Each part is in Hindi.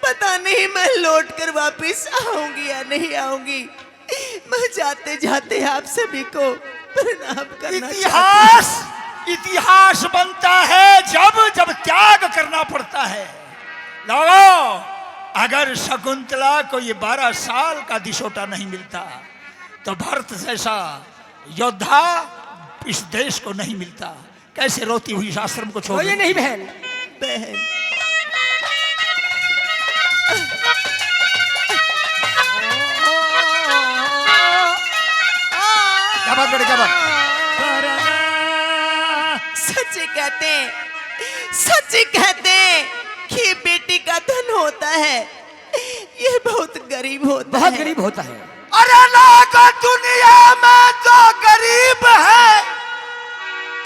पता नहीं मैं लौट कर वापिस आऊंगी या नहीं आऊंगी। मैं जाते जाते आप सभी को प्रणाम करना। इतिहास बनता है जब जब त्याग करना पड़ता है। लोगों, अगर शकुंतला को ये 12 साल का दिशोटा नहीं मिलता तो भरत जैसा योद्धा इस देश को नहीं मिलता। कैसे रोती हुई आश्रम को छोड़ ये नहीं बहन। बहन क्या बात बड़ी क्या बात। सच कहते हैं कि बेटी का धन होता है ये बहुत गरीब होता है। बहुत गरीब होता है। अरे लोग, दुनिया में तो गरीब है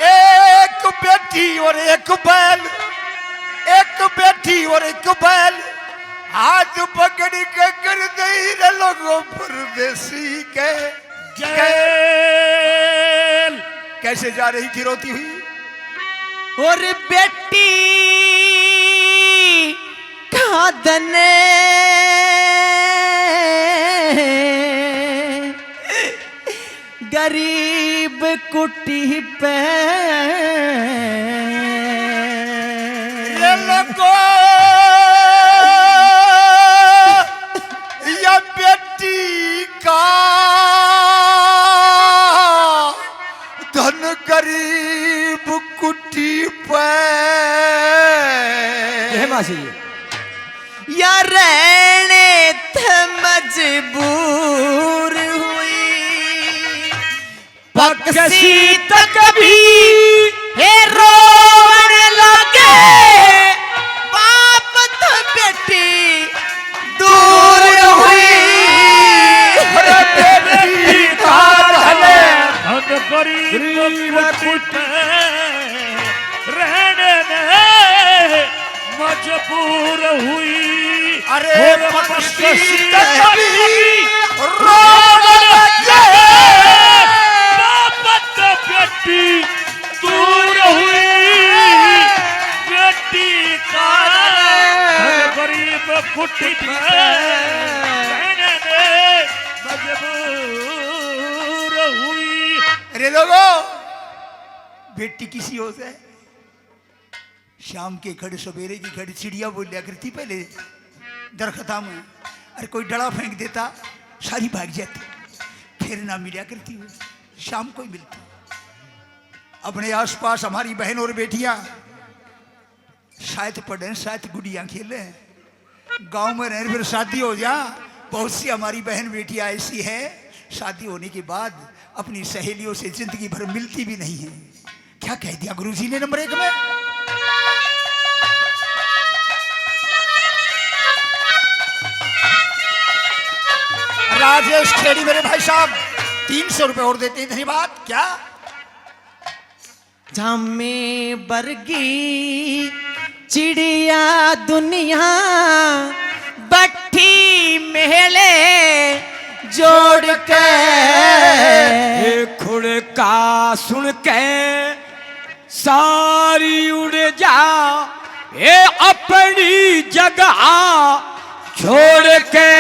एक बेटी और एक बैल, एक बेटी और एक बैल। हाथ पकड़ के कर दे लोगों परदेसी के जेल। कैसे जा रही थी रोती हुई। और बेटी का धन गरीब कुटी पे ये लोगों, ये बेटी का धन गरीब कुटी पे या रहने थे मजबूर हुई पक्षी तक भी हे रोने लगे। बाप तो बेटी दूर हुई। बेटी का धन गरीब कुटी रहने में मजबूर हुई। अरे पक्षी तक भी रोने लगे। बाप बेटी दूर हुई। बेटी का धन गरीब कुटी रहने में मजबूर हुई। अरे लोगों, बेटी किसी हो से शाम के खड़े सवेरे की खड़ी चिड़िया बोलिया करती पहले दरख्ता में। अरे कोई डड़ा फेंक देता सारी भाग जाती, फिर ना मिला करती हो, शाम को ही मिलती। अपने आसपास हमारी बहन और बेटियां शायद पढ़े, शायद गुड़ियां खेले, गांव में रह फिर शादी हो जा। बहुत सी हमारी बहन बेटियां ऐसी है शादी होने के बाद अपनी सहेलियों से जिंदगी भर मिलती भी नहीं है। क्या कह दिया गुरुजी ने नंबर 1 में। राजेश खेड़ी मेरे भाई साहब 300 रुपए और देते हैं, धन्यवाद। क्या जामे बरगी चिड़िया दुनिया बट्ठी मेले जोड़ के खुड़ का सुन के सारी उड़ जा ये अपनी जगह छोड़ के।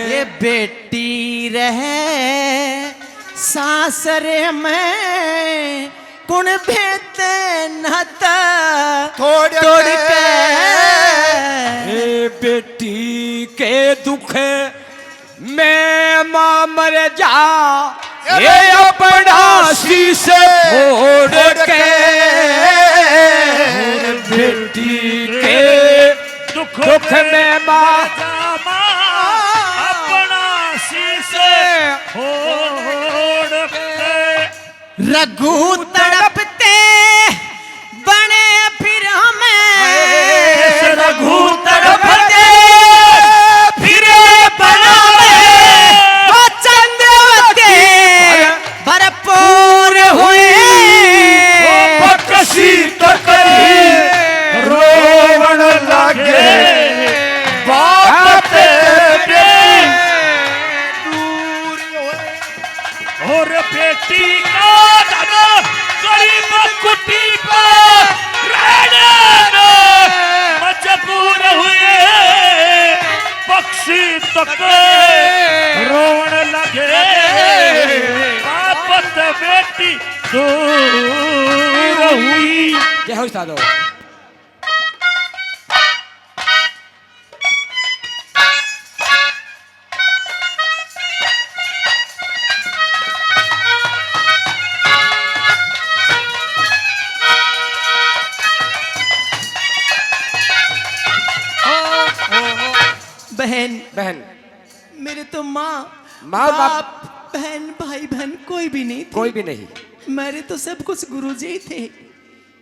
ये बेटी रहे सासरे में कुण भेते नता तोड़ के। ए बेटी के दुख में मां मर जा ये अपना शीश छोड़ के। बेटी के दुख में मां अपना शीशे छोड़ के। रघु तड़पते बने फिर हमें। रघु तड़पते फिर बनावे वो चंद्रवती भरपूर हुए। बकसी तक रोवन लगे बाप तेरे दूर। और बेटी का धन गरीब तक रोवण लगे बापत बेटी दूर हुई। जय हो उस्तादो। बहन बहन मेरे तो माँ माँ, बाप बहन भाई बहन कोई भी नहीं थे। कोई भी नहीं, मेरे तो सब कुछ गुरुजी ही थे।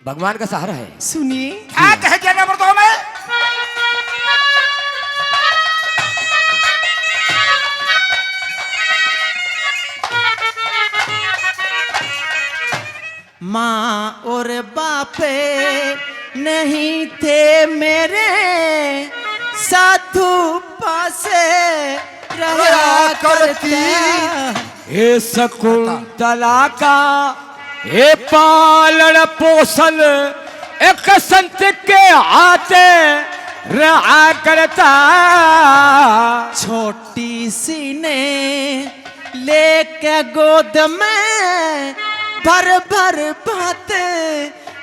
भगवान का सहारा है। सुनिए क्या कह दिया नंबर 2 में? माँ और बापे नहीं थे मेरे, साधु पासे रहा करती। हे शकुंतला का हे पालन पोषण एक संत के हाथे रहा करता। छोटी सी ने लेके गोद में भर भर बात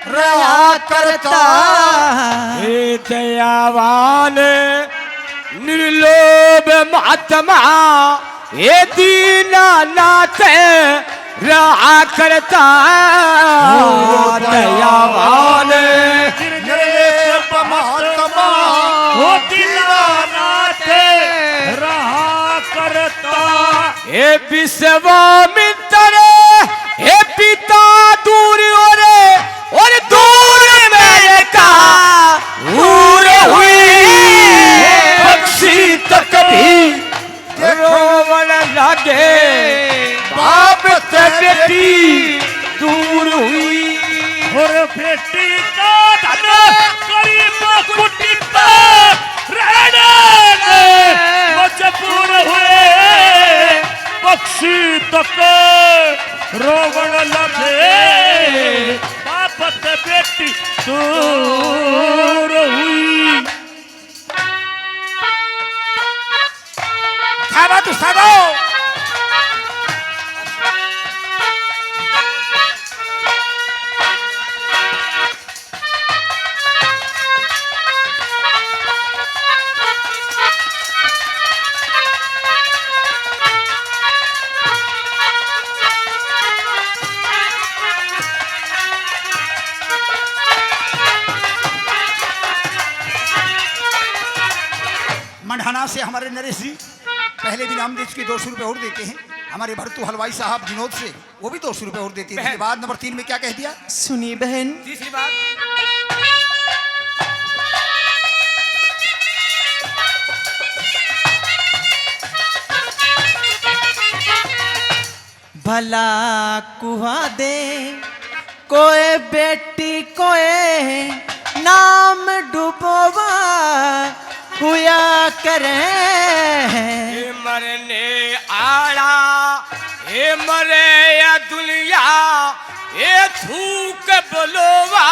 रहा करता। हे दयावान निर्लोभ महात्मा हे दीनानाथ रहा करता। दयावान निर्लेप महात्मा हो दीनानाथ रहा करता। हे विश्वामित्र हे पिता दूर और दूर मेरे का दूर हुई। पक्षी तक भी रोवन लगे बाप से बेटी दूर हुई। और बेटी का धन गरीब कुटी पर रहने मजबूर हुए। पक्षी तक रोवण लगे बापत बेटी दूर हुई। क्या बात उस्तादो? मंढाना से हमारे नरेश जी पहले भी नाम देश के 200 रुपए और देते हैं। हमारे भरतू हलवाई साहब विनोद से वो भी 200 रुपए और देते हैं। इसके बाद नंबर 3 में क्या कह दिया? सुनिए बहन तीसरी बात भला कुहा दे कोई बेटी कोई नाम डुबोवा हुआ करे। हे मरने आड़ा हे मरे या दुनिया हे थूक बोलोवा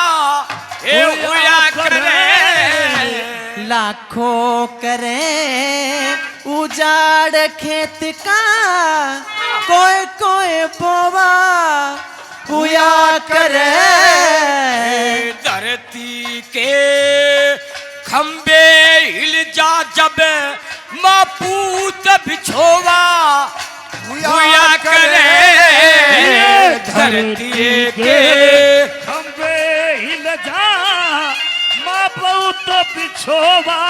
हे हुआ करे। लाखों करे उजाड़ खेत का कोई कोई बोवा हुआ करे। धरती के खंबे हिल जा जब मापूत बिछोवा हुआ करे। धरती के खंबे हिल जा माँ बहुत बिछोवा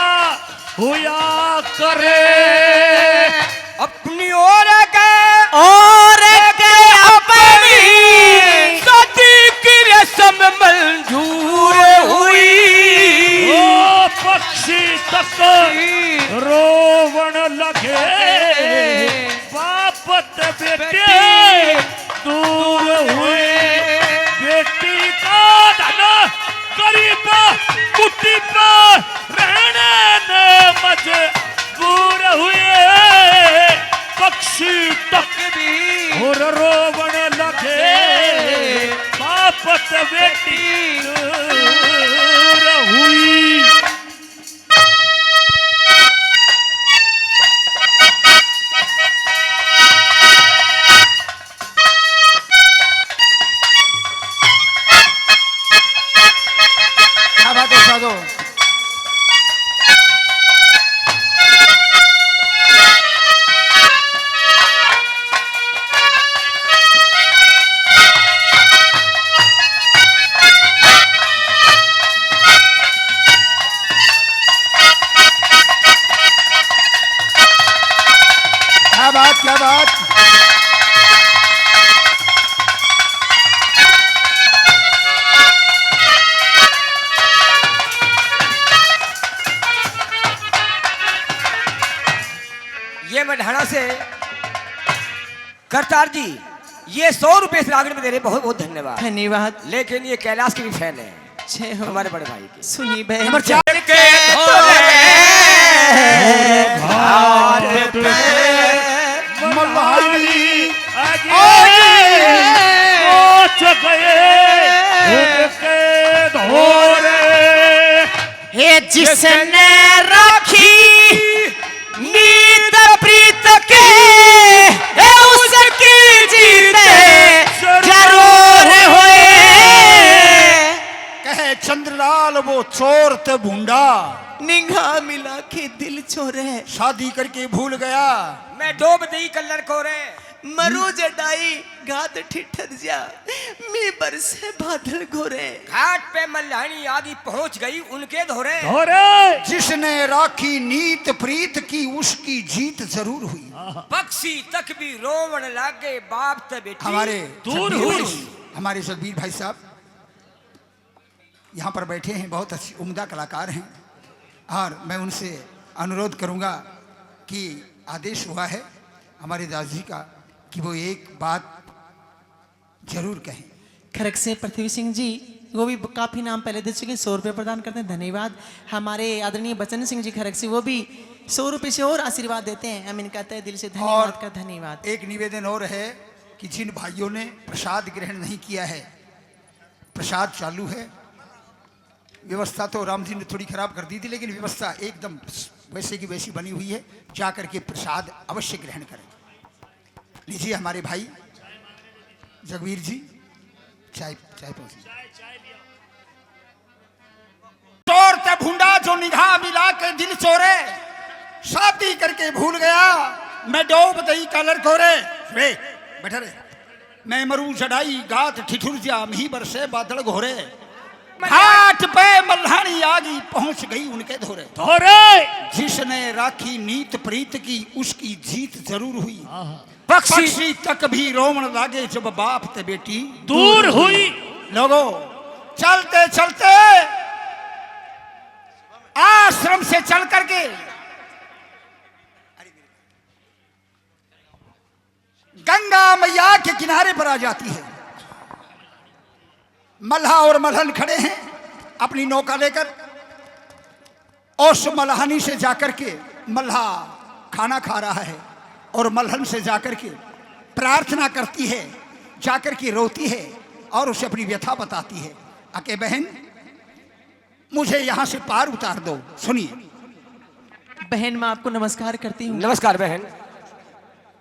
हुआ करे। अपनी ओर गए और के अपनी सती की रस्म मंजूर हुई। ओ पक्षी तक रोवण लगे बापत बेटे दूर हुए। बेटी का धन गरीब कुटी पर रहने न मजबूर हुए। पक्षी तक भी और रोवण लगे बापत बेटी दूर हुई। क्या बात, क्या बात। ये मढ़ाना से करतार जी ये 100 रुपए से आगे में दे रहे, बहुत बहुत धन्यवाद। धन्यवाद। लेकिन ये कैलाश की भी फैन है, जय हो। हमारे बड़े भाई की। सुनी बहन। नंबर 4 के भारत पे मल्हानी पहुंच गए उनके धोरे। हे जिसने राखी नीत प्रीत के, हे उसकी जीते जरूर होए। कहे चंद्रलाल वो चोर ते भूंडा, निगाह मिला के दिल चोरे। शादी करके भूल गया। मैं डोब दी कलर को रे, मरु जटाई गात ठिठर जा, मी बरसे बादल घोरे। घाट पे मल्हानी आदि पहुंच गई उनके धोरे। धोरे जिसने राखी नीत प्रीत की, उसकी जीत जरूर हुई। पक्षी तक भी रोवण लागे, बाप ते बेटी हमारे दूर जगबीर हुई। भाई- हमारे जगबीर भाई साहब यहाँ पर बैठे हैं, बहुत अच्छी उम्दा कलाकार हैं, और मैं उनसे अनुरोध करूँगा कि आदेश हुआ है हमारे दास जी का कि वो एक बात जरूर कहें। खड़ग से पृथ्वी सिंह जी वो भी काफी नाम पहले दे चुके हैं, 100 रुपये प्रदान करते हैं, धन्यवाद। हमारे आदरणीय बचन सिंह जी खड़ग से वो भी 100 रुपये से और आशीर्वाद देते हैं, हम इनका तहे दिल से धन्यवाद का धन्यवाद। एक निवेदन और है कि जिन भाइयों ने प्रसाद ग्रहण नहीं किया है, प्रसाद चालू है। व्यवस्था तो राम जी ने थोड़ी खराब कर दी थी, लेकिन व्यवस्था एकदम वैसे की वैसी बनी हुई है। जा करके प्रसाद अवश्य ग्रहण करें। लीजिए हमारे भाई जगबीर जी, चाय चाय पहुंची। चोर ते भूंडा जो निगाह मिला के दिल चोरे, शादी करके भूल गया मैं डोब दई कलर कोरे। रे बैठा रे, मैं मरू चढ़ाई गात ठिठुर जा, मी बरसे बादल घोरे। घाट पे मल्हानी आगी पहुंच गई उनके धोरे। धोरे जिसने राखी नीत प्रीत की, उसकी जीत जरूर हुई। पक्षी पक्षी तक भी रोमन लागे, जब बाप ते बेटी दूर हुई। लोगों चलते चलते आश्रम से चल करके गंगा मैया के किनारे पर आ जाती है। मल्हा और मल्हन खड़े हैं अपनी नौका लेकर। उस मल्हानी से जाकर के मल्हा खाना खा रहा है और मल्हन से जाकर के प्रार्थना करती है, जाकर के रोती है और उसे अपनी व्यथा बताती है। अके बहन मुझे यहां से पार उतार दो। सुनिए बहन मैं आपको नमस्कार करती हूँ। नमस्कार बहन।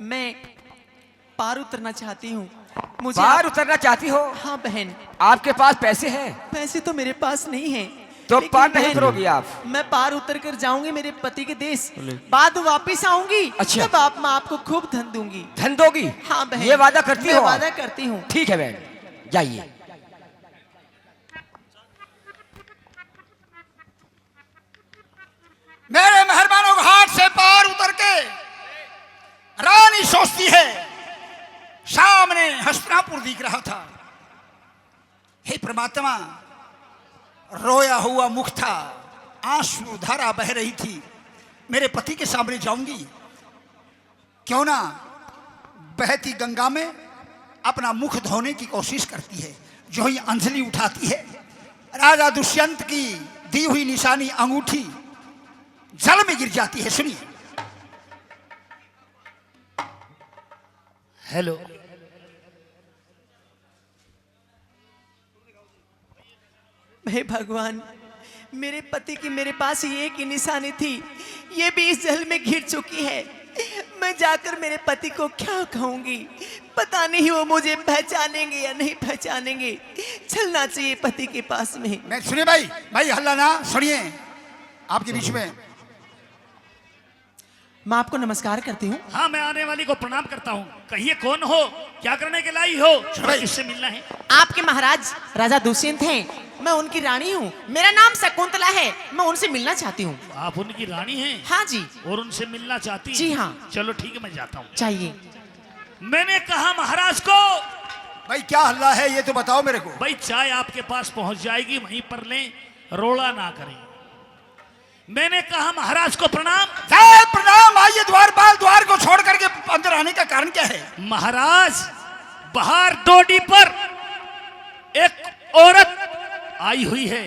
मैं पार उतरना चाहती हूँ। मुझे पार उतरना चाहती हो? हाँ बहन। आपके पास पैसे हैं? पैसे तो मेरे पास नहीं है, तो लेकिन पार नहीं बहन, उतरोगी आप? मैं पार उतर कर जाऊंगी मेरे पति के देश, बाद वापिस आऊंगी। अच्छा। तब मैं आपको खूब धन दूंगी। धन दोगी? हाँ बहन, ये वादा करती मैं हो? वादा करती हूँ। ठीक है बहन, जाइए। मेरे मेहरबानों घाट से पार उतर के रानी सोचती है, सामने हस्तिनापुर दिख रहा था। हे परमात्मा, रोया हुआ मुख था, आंसू धारा बह रही थी। मेरे पति के सामने जाऊंगी, क्यों ना बहती गंगा में अपना मुख धोने की कोशिश करती है। जो ही अंजलि उठाती है, राजा दुष्यंत की दी हुई निशानी अंगूठी जल में गिर जाती है। सुनिए। हेलो हे भगवान, मेरे पति की मेरे पास ये एक ही निशानी थी, ये भी इस जल में घिर चुकी है। मैं जाकर मेरे पति को क्या कहूंगी, पता नहीं वो मुझे पहचानेंगे या नहीं पहचानेंगे। चलना चाहिए पति के पास में। मैं सुनिए भाई हल्ला ना सुनिए आपके बीच में। मैं आपको नमस्कार करती हूँ। हाँ, मैं आने वाली को प्रणाम करता हूँ। कहिए कौन हो, क्या करने के लाई हो, किससे मिलना है? आपके महाराज राजा दुष्यंत हैं, मैं उनकी रानी हूँ। मेरा नाम शकुंतला है, मैं उनसे मिलना चाहती हूँ। आप उनकी रानी हैं? हाँ जी। और उनसे मिलना चाहती हैं? जी हाँ। चलो ठीक है, मैं जाता हूँ। चाहिए। मैंने कहा महाराज को, भाई क्या हल्ला है ये तो बताओ मेरे को। भाई चाय आपके पास पहुंच जाएगी, वहीं पर लें, रोड़ा ना करें। मैंने कहा महाराज को प्रणाम। प्रणाम, आइए द्वार पाल। द्वार को छोड़ करके अंदर आने का कारण क्या है? महाराज, बाहर डोडी पर एक औरत आई हुई है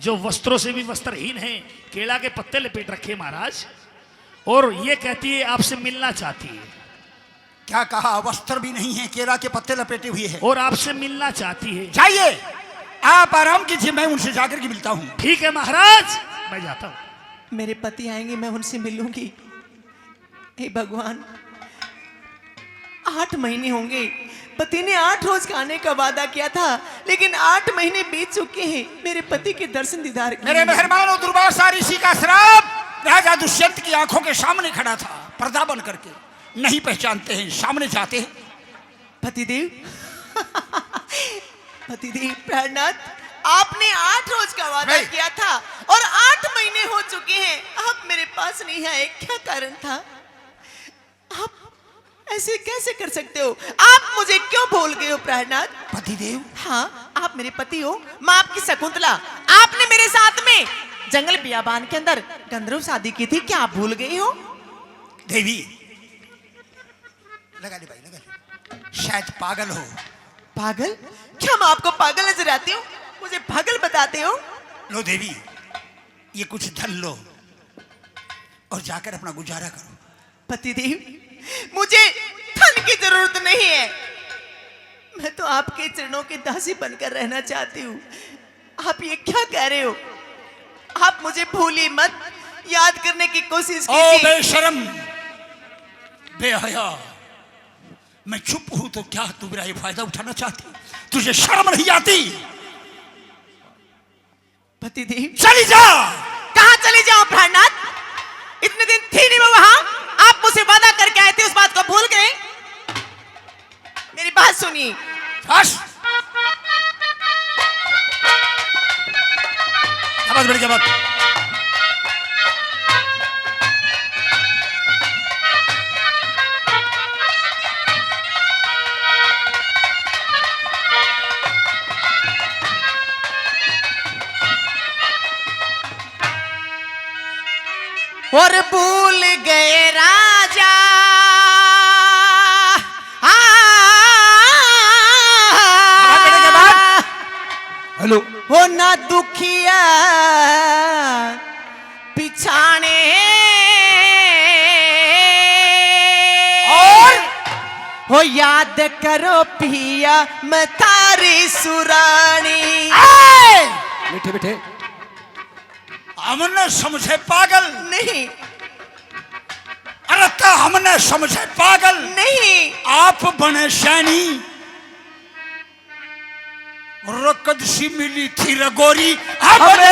जो वस्त्रों से भी वस्त्रहीन है, केला के पत्ते लपेट रखे महाराज, और ये कहती है आपसे मिलना चाहती है। क्या कहा? वस्त्र भी नहीं है, केला के पत्ते लपेटे हुए है और आपसे मिलना चाहती है। चाहिए, आप आराम कीजिए, मैं उनसे जाकर के मिलता हूँ। ठीक है महाराज, मैं जाता हूँ। मेरे पति आएंगे, मैं उनसे मिलूंगी। हे भगवान, 8 महीने होंगे, पति ने 8 रोज खाने का वादा किया था, लेकिन 8 महीने बीत चुके हैं, मेरे पति के दर्शन दीदार के मेरे मेहरबान और दुर्वासा ऋषि का श्राप राजा दुष्यंत की आंखों के सामने खड़ा था, पर्दा बन करके। नहीं पहचानते हैं, सामने जाते हैं। पतिदेव पतिदेव प्राणनाथ, आपने 8 रोज का वादा किया था और 8 महीने हो चुके हैं, आप मेरे पास नहीं आए, क्या कारण था? आप ऐसे कैसे कर सकते हो? आप मुझे क्यों भूल गए हो प्राणनाथ? पतिदेव? हाँ, आप मेरे पति हो, मैं आपकी शकुंतला। आपने मेरे साथ में जंगल बियाबान के अंदर गंधर्व शादी की थी, क्या आप भूल गए हो? देवी, लगा ले भाई, लगा ले। शायद पागल हो। पागल? क्या मैं आपको पागल नजर आती हूँ? मुझे पागल बताते हो? लो देवी, ये कुछ धन लो और जाकर अपना गुजारा करो। पतिदेव, मुझे धन की जरूरत नहीं है, मैं तो आपके चरणों के दासी बनकर रहना चाहती हूँ। आप ये क्या कह रहे हो? आप मुझे भूलिए मत, याद करने की कोशिश ओ कीजिए। बेशरम, बेहया, मैं चुप हूं तो क्या तू मेरा ये फायदा उठाना चाहती? तुझे शर्म नहीं आती? पतिदेव, चली जा। कहाँ चली जाऊं प्राणनाथ? इतने दिन थी नहीं मैं वहां, आप मुझसे वादा करके आए थे, उस बात को भूल गए? मेरी बात सुनिए। बस आवाज बढ़ गया बात। और भूल गए राजा हेलो, हो ना दुखिया पिछाने, और हो याद करो पिया मैं तारी सुरानी। बैठे बैठे, हमने समझे पागल नहीं, अरे हमने समझे पागल नहीं, आप बने सैनी। रकद सी मिली थी रगोरी, हमने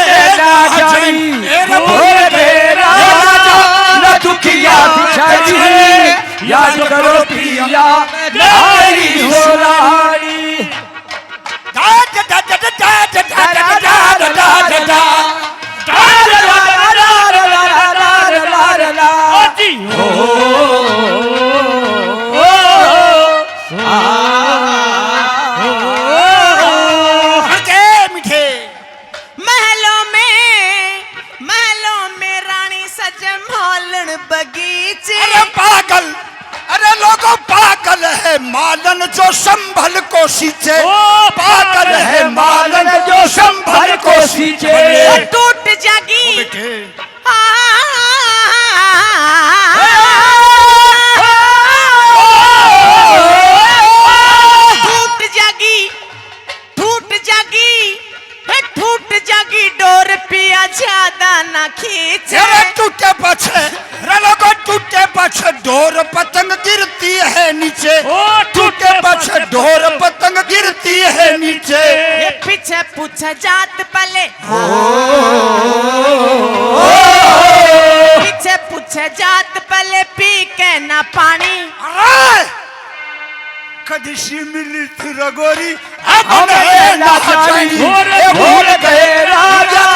न दुखिया बिछाई, याद करो पिया तारी सुरानी। पागल, अरे लोगों पागल है मालन जो संभल को सींचे। पागल है मालन जो संभल को सींचे। टूट जागी टूट जागी, टूट जागी, टूट जागी डोर पिया ज्यादा ना खींचे। टूटे पछे लोगों, टूटे पछे डोर पतंग गिरती है नीचे। टूटे पछे डोर पतंग गिरती है नीचे। ये पीछे पूछे जात पले, पीछे पूछे जात पले पानी। अरे कदशी मिली थी रगोरी हमें ना जानी भूल गए राजा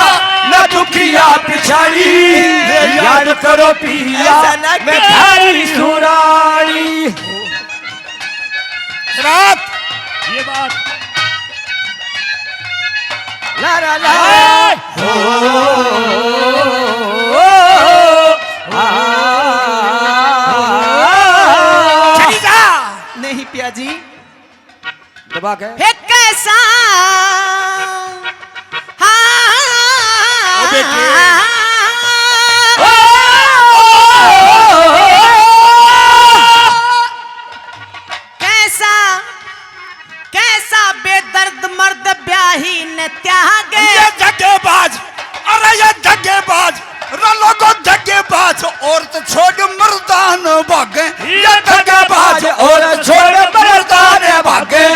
न दुखिया पिछाड़ी याद करो पिया मैं थारी सुरानी। रात ये बात ला ला ला नहीं पिया जी, दबा के हे कैसा कैसा कैसा बेदर्द मर्द ब्याही ने त्यागे। ये धक्केबाज, अरे ये धक्केबाज लोगों धक्केबाज औरत छोड़ मर्दान भागे। ये धक्केबाज और छोड़ मर्दान भागे।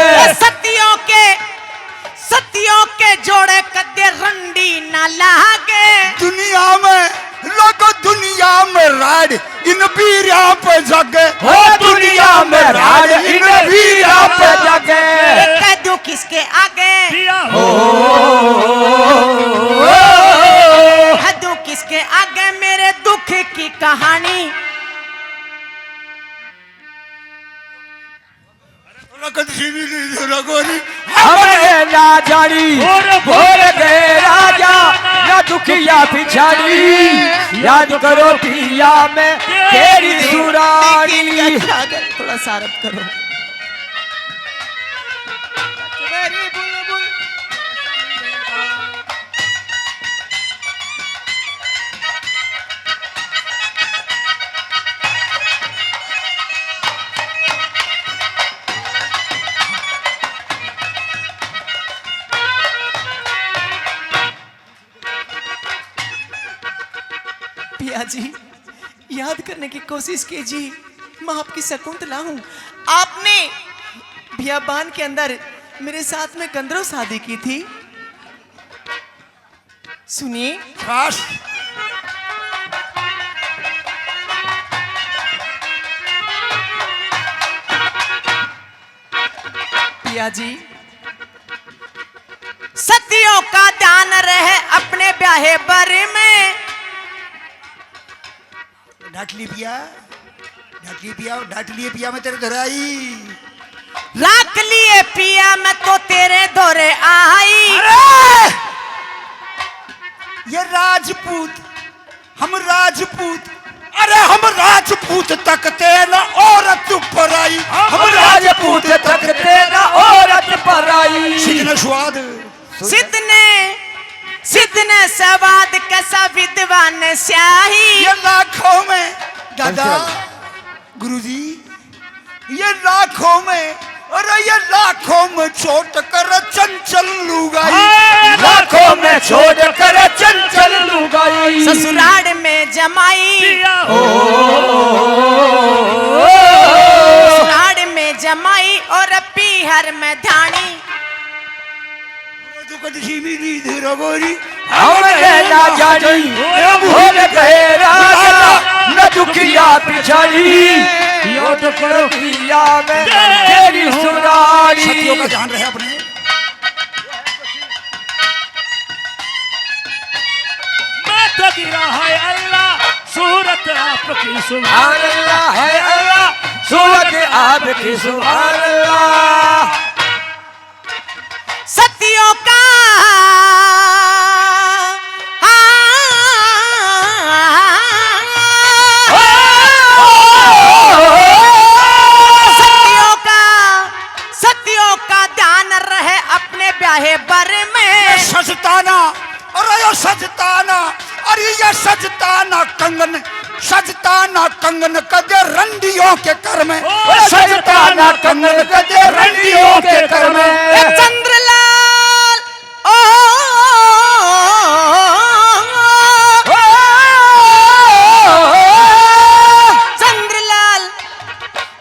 सतियों के जोड़े कदे रंडी न लागे। दुनिया में लोगों दुनिया में राड इन बीरिया पे जगे। हो दुनिया में राज इन वीरा पे जगे। कह दूं किसके आगे, पिया कह दूं किसके आगे मेरे दुख की कहानी। हमें ना जानी भूल गए राजा न दुखिया पिछाड़ी याद करो पिया मैं तेरी सुरानी। थोड़ा सारप करो। पिया जी याद करने की कोशिश कीजिए, मैं आपकी शकुंतला हूँ। आपने बियाबान के अंदर मेरे साथ में कंदरों शादी की थी। सुनिए खास पिया जी, सतियों का ध्यान रहे अपने ब्याहे बारे में। ढाट ली पिया, ढाट लिए पिया मैं तेरे घर आई। राख लिए पिया मैं तो तेरे दौरे आई। ये राजपूत, हम राजपूत, अरे हम राजपूत तकते न औरत पर आई। हम राजपूत तकते न औरत पर आई। सिद्ध स्वाद सिद्ध ने सवाद कैसा विद्वान स्याही। ये लाखों में दादा गुरुजी, ये लाखों में, अरे ये लाखों में छोट कर चंचल लुगाई। लाखों में छोड़ कर चंचल लुगाई। ससुराल में जमाई, पिया ससुराल में जमाई और पीहर में धानी। हमें ना जानी भूल गए राजा न दुखिया पिछाड़ी याद करो पिया मैं तेरी सुरानी। सतियों का ध्यान रहे अपने। मैं तो गिरा है अल्लाह सूरत आपकी सुभान अल्लाह है अल्लाह सूरत आपकी सुभान अल्लाह। सतियों का सतियों का ध्यान रहे अपने ब्याहे बारे में। सजताना, अरे ये सजताना, अरे ये सजताना कंगन, सजताना कंगन कदे रंडियों के कर में। सजताना कंगन कदे रंडियों के कर में। चंद्रलाल ओ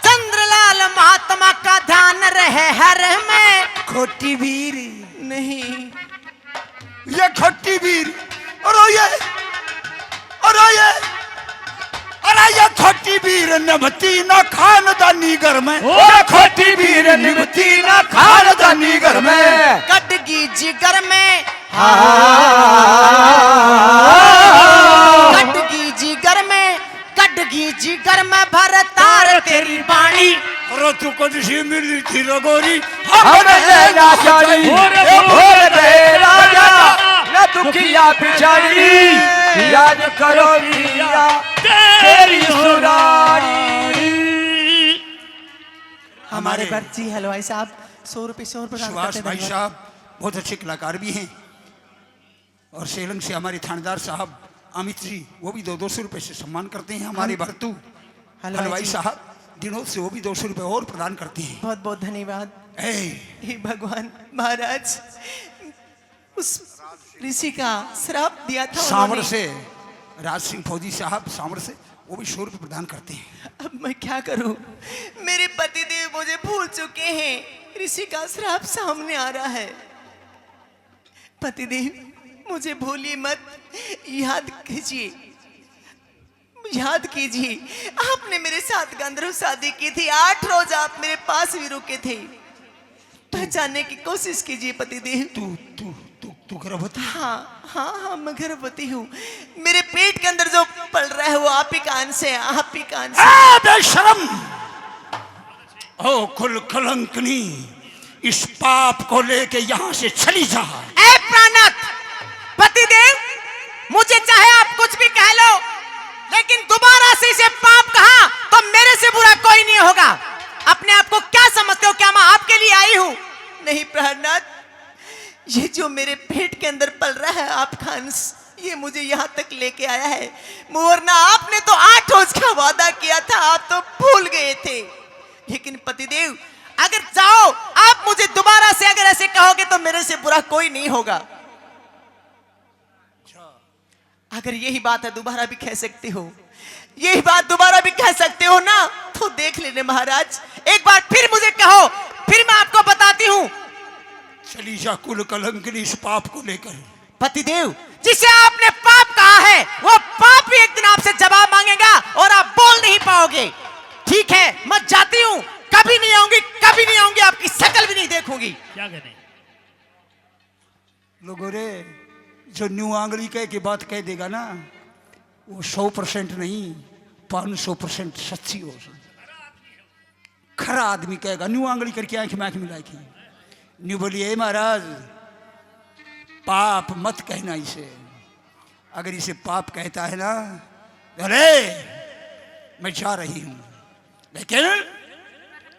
चंद्रलाल महात्मा का ध्यान रहे हर में। खोटी वीर नहीं ये खोटी वीर, अरे ये, अरे ये, अरे ये खोटी वीर निभती ना खानदानी घर में, ओ खोटी वीर निभती ना खानदानी घर में। कटगी जिगर में, कटगी जिगर में, कटगी जिगर में भरतार तेरी बाणी। और तू कुछ सी मिली थी रगोरी हमें लेना चाहिए भोर गए राजा न दुखिया बिचारी, याद करो रिया तेरी सुरारी। हमारे बच्ची हलवाई साहब 100 रुपये प्रदान सुभाष करते भाई हैं। साहब बहुत अच्छे कलाकार भी हैं, और सेलंग से हमारे थानेदार साहब अमित जी वो भी 200 रुपये से सम्मान करते हैं। हमारे भरतू हलवाई जी, साहब दिनों से वो भी 200 रुपये और प्रदान करते हैं। बहुत बहुत धन्यवाद। ए, हे भगवान महाराज, उस ऋषि का श्राप दिया था सांवर उन्होंने। से राज सिंह फौजी साहब सांवर से वो भी 100 रुपये प्रदान करते हैं। अब मैं क्या करूं? मेरे पति देव मुझे भूल चुके हैं। ऋषि का श्राप सामने आ रहा है। पति देव मुझे भूलिए मत, याद कीजिए, याद कीजिए आपने मेरे साथ गंधर्व शादी की थी। 8 रोज आप मेरे पास भी रुके थे। पहचानने की कोशिश कीजिए पति देव। तू तू तू तू गर्भवती? हाँ हाँ हाँ, मैं गर्भवती हूँ। मेरे पेट के अंदर जो पल रहा है वो आप ही का अंश है, आप ही का अंश है। बेशरम, ओ कुल कलंकनी, इस पाप को लेके यहाँ से चली जा। ऐ प्राणनाथ पतिदेव, मुझे चाहे आप कुछ भी कह लो, लेकिन दोबारा से इसे पाप कहा तो मेरे से बुरा कोई नहीं होगा। अपने आप को क्या समझते हो? क्या मैं आपके लिए आई हूँ? नहीं प्राणनाथ, ये जो मेरे पेट के अंदर पल रहा है आपका अंश, ये मुझे यहाँ तक लेके आया है। वरना आपने तो 8 रोज का वादा किया था, आप तो भूल गए थे। लेकिन पतिदेव अगर जाओ आप मुझे दोबारा से अगर ऐसे कहोगे तो मेरे से बुरा कोई नहीं होगा। अगर यही बात है दोबारा भी कह सकते हो, यही बात दोबारा भी कह सकते हो ना, तो देख लेने महाराज, एक बार फिर मुझे कहो, फिर मैं आपको बताती हूँ। चली जा कुल कलंकनी, इस पाप को लेकर। पतिदेव जिसे आपने पाप कहा है वो पाप भी एक दिन आपसे जवाब मांगेगा और आप बोल नहीं पाओगे। ठीक है, मैं जाती हूँ, कभी नहीं आऊंगी, कभी नहीं आऊंगी, आपकी शक्ल भी नहीं देखूंगी। क्या कहने? लोगों रे, जो न्यू आंगली कह के बात कह देगा ना, वो 100% नहीं 500% सच्ची हो। खरा आदमी कहेगा, न्यू आंगली करके आंख में आंख मिलाएगी। न्यू बोलिए महाराज पाप मत कहना इसे, अगर इसे पाप कहता है ना, अरे मैं जा रही हूं, लेकिन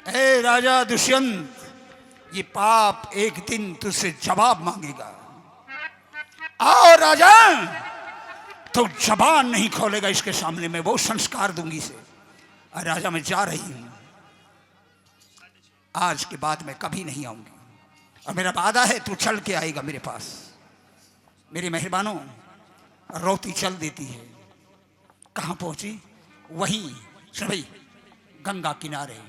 ए राजा दुष्यंत, ये पाप एक दिन तुझसे जवाब मांगेगा। आओ राजा, तो जबान नहीं खोलेगा इसके सामने, मैं वो संस्कार दूंगी इसे। और राजा मैं जा रही हूं, आज के बाद मैं कभी नहीं आऊंगी, और मेरा वादा है तू चल के आएगा मेरे पास। मेरी मेहरबानों, रोती चल देती है। कहाँ पहुंची? वहीं सभी गंगा किनारे।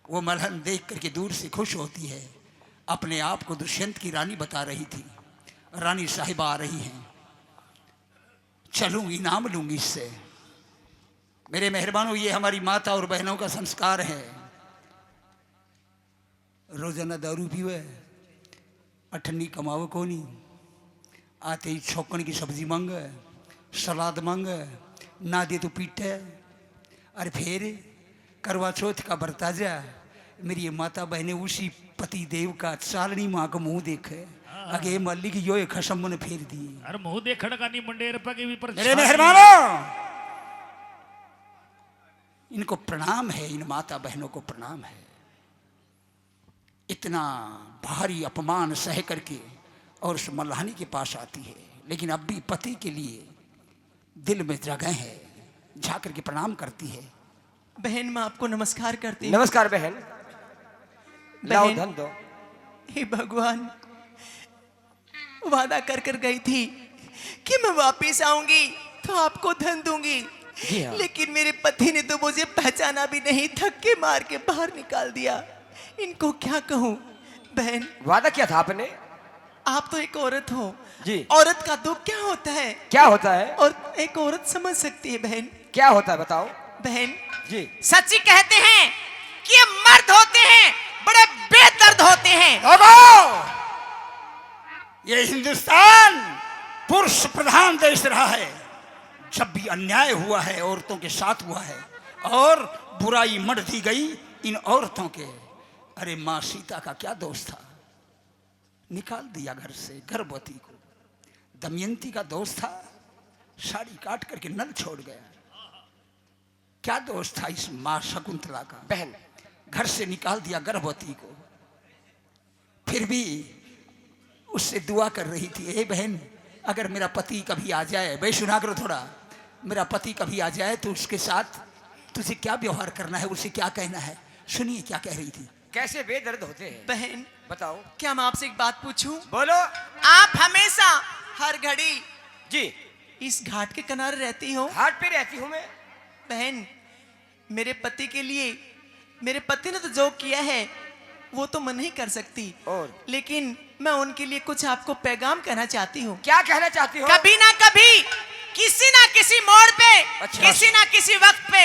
वो मलहन देख करके दूर से खुश होती है, अपने आप को दुष्यंत की रानी बता रही थी। रानी साहिबा आ रही हैं, चलूंगी, नाम लूंगी इससे। मेरे मेहरबानों, ये हमारी माता और बहनों का संस्कार है। रोजाना दारू पीवे, अठन्नी कमावे को नहीं, आते ही छोकन की सब्जी मांगे, सलाद मांगे, ना दे तो पीटे। अरे फिर करवा चौथ का बरता जा, मेरी ये माता बहने उसी पति देव का चालनी माँ का मुंह देखे, आगे मल्लिक यो एक खसम ने फेर दी। अरे मुंह देखण का नहीं मंडेर पर के भी पर मेरे मेहरबानों, इनको प्रणाम है, इन माता बहनों को प्रणाम है। इतना भारी अपमान सह करके और उस मल्हानी के पास आती है, लेकिन अब भी पति के लिए दिल में जगह है, जाकर के प्रणाम करती है। बहन मैं आपको नमस्कार करती हूँ। नमस्कार बहन, लाओ धन दो। हे भगवान, वादा कर कर गई थी कि मैं वापस आऊंगी तो आपको धन दूंगी, जी हाँ। लेकिन मेरे पति ने तो मुझे पहचाना भी नहीं, धक्के मार के बाहर निकाल दिया। इनको क्या कहूँ? बहन वादा किया था आपने? आप तो एक औरत हो जी। औरत का दुख क्या होता है? क्या होता है? और एक औरत समझ सकती है बहन। क्या होता है बताओ। बहन जी सच्ची कहते हैं कि ये मर्द होते हैं बड़े बेदर्द होते हैं। लोगों, ये हिंदुस्तान पुरुष प्रधान देश रहा है। जब भी अन्याय हुआ है औरतों के साथ हुआ है और बुराई मढ़ दी गई इन औरतों के। अरे मां सीता का क्या दोष था, निकाल दिया घर से गर्भवती को। दमयंती का दोष था, साड़ी काट करके नल छोड़ गया। क्या दोष था इस मां शकुंतला का, बहन घर से निकाल दिया गर्भवती को। फिर भी उससे दुआ कर रही थी, ए बहन अगर मेरा पति कभी आ जाए, भाई सुना करो थोड़ा, मेरा पति कभी आ जाए तो उसके साथ तुझे क्या व्यवहार करना है, उसे क्या कहना है। सुनिए क्या कह रही थी। कैसे बेदर्द होते हैं बहन बताओ। क्या मैं आपसे एक बात पूछूं? बोलो। आप हमेशा हर घड़ी जी इस घाट के किनारे रहती हो? घाट पे रहती हूँ मैं। बहन मेरे पति के लिए मेरे पति ने तो जो किया है वो तो मैं नहीं कर सकती, और लेकिन मैं उनके लिए कुछ आपको पैगाम कहना चाहती हूँ। क्या कहना चाहती हो? कभी ना कभी किसी ना किसी मोड़ पे अच्छा। किसी ना किसी वक्त पे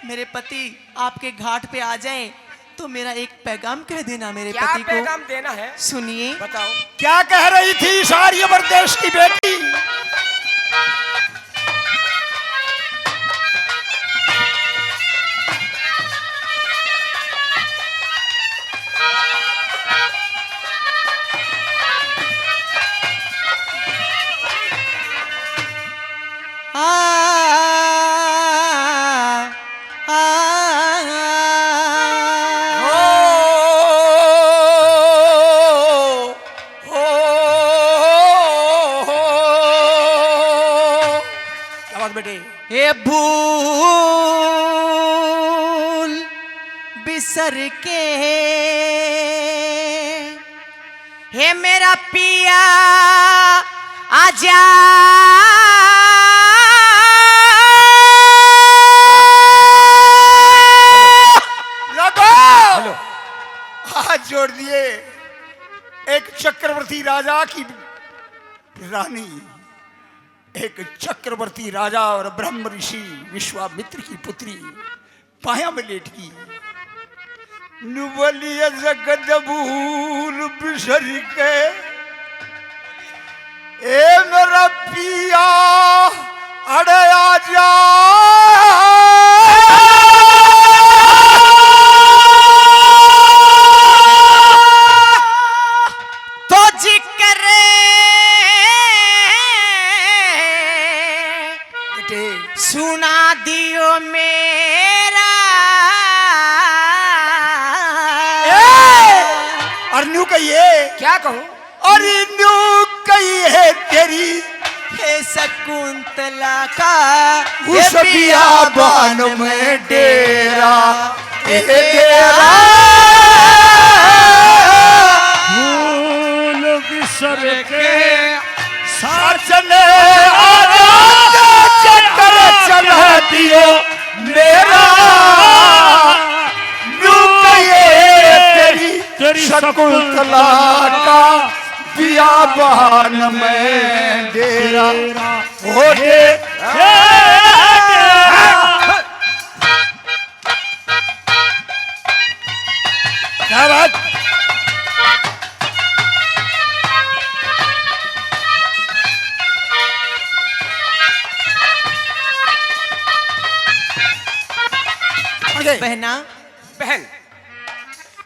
मेरे पति आपके घाट पे आ जाएं तो मेरा एक पैगाम कह देना मेरे क्या पति को। पैगाम देना है? सुनिए। बताओ। क्या कह रही थी सारी देश की बेटी? ये भूल बिसर के हे मेरा पिया आजा हेलो, हाथ जोड़ दिए। एक चक्रवर्ती राजा की रानी, एक चक्रवर्ती राजा और ब्रह्म ऋषि विश्वामित्र की पुत्री पाया में लेट की। नुबलिया जगत भूल बिसर के ए मेरा पिया अड़े आजा। तो जिक्र सुना दियो मेरा। और न्यू कहिए। क्या कहूँ? और न्यू कहिए तेरी हे शकुंतला का उस बियाबान में डेरा डेरा भूल बिसर के साचने चक्कर चला दियो मेरा। न्यू कहिए तेरी शकुंतला का बियाबान में डेरा हो दे। क्या बात? बहना बहन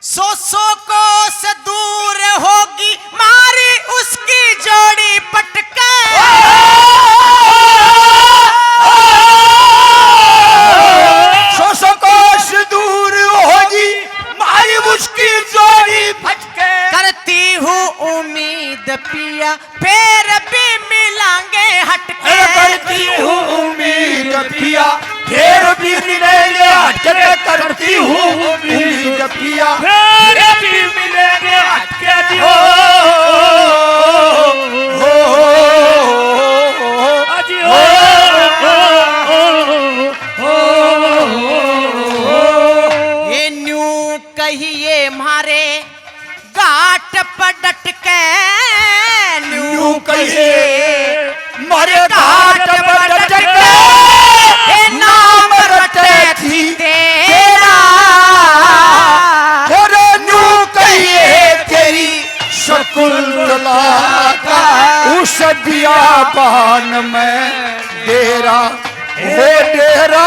सौ कोस दूर होगी मारी उसकी जोड़ी पटके। सौ कोस दूर होगी मारी उसकी जोड़ी फटके। करती हूँ उम्मीद पिया फिर भी मिलांगे हटके। करती हूँ उम्मीद पिया फिर भी मिलेंगे हटके। करती हूँ उम्मीद पिया फिर भी मिलेंगे हटके दियो। ये न्यू कहिए मारे घाट पर डट के। न्यू कहिए मारे घाट पर डट के नाम रटे थी पान में डेरा हो डेरा।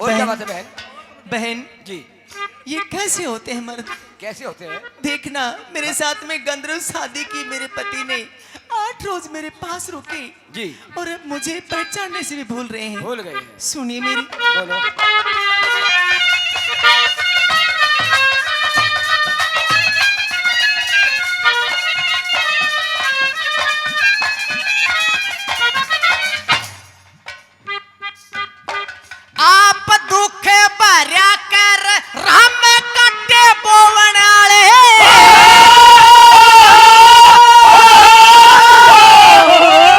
और क्या बात है बहन? बहन, जी ये कैसे होते हैं मर्द? कैसे होते हैं? देखना, मेरे साथ में गंधर्व शादी की मेरे पति ने 8 रोज मेरे पास रुके जी और अब मुझे पहचानने से भी भूल रहे हैं। भूल गए हैं। सुनिए मेरी। बोलो। आप दुख भर्या कर राम कट्टे बोवन आले।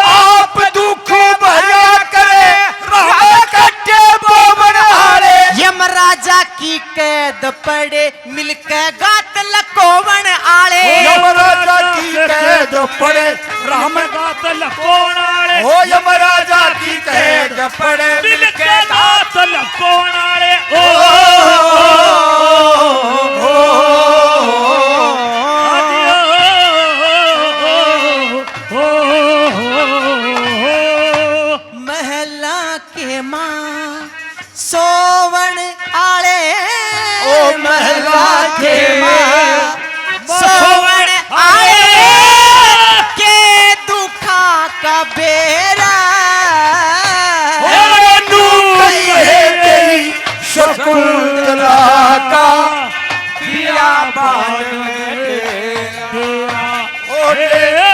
आप दुख भला करे राम कट्टे बोवन हारे। यमराजा की कैद पड़े मिलके गात लकोवन आले। यमराजा की कैद पड़े राम गात लकोणाळे हो यमराजा की कैद पड़े मिलके गात लकोणाळे ओ महला के मां सोवन आले। ओ महला के मां सोवन आले के दुखा का बेरा। शकुंतला का पिया बाण में डेरा। ओ तेरा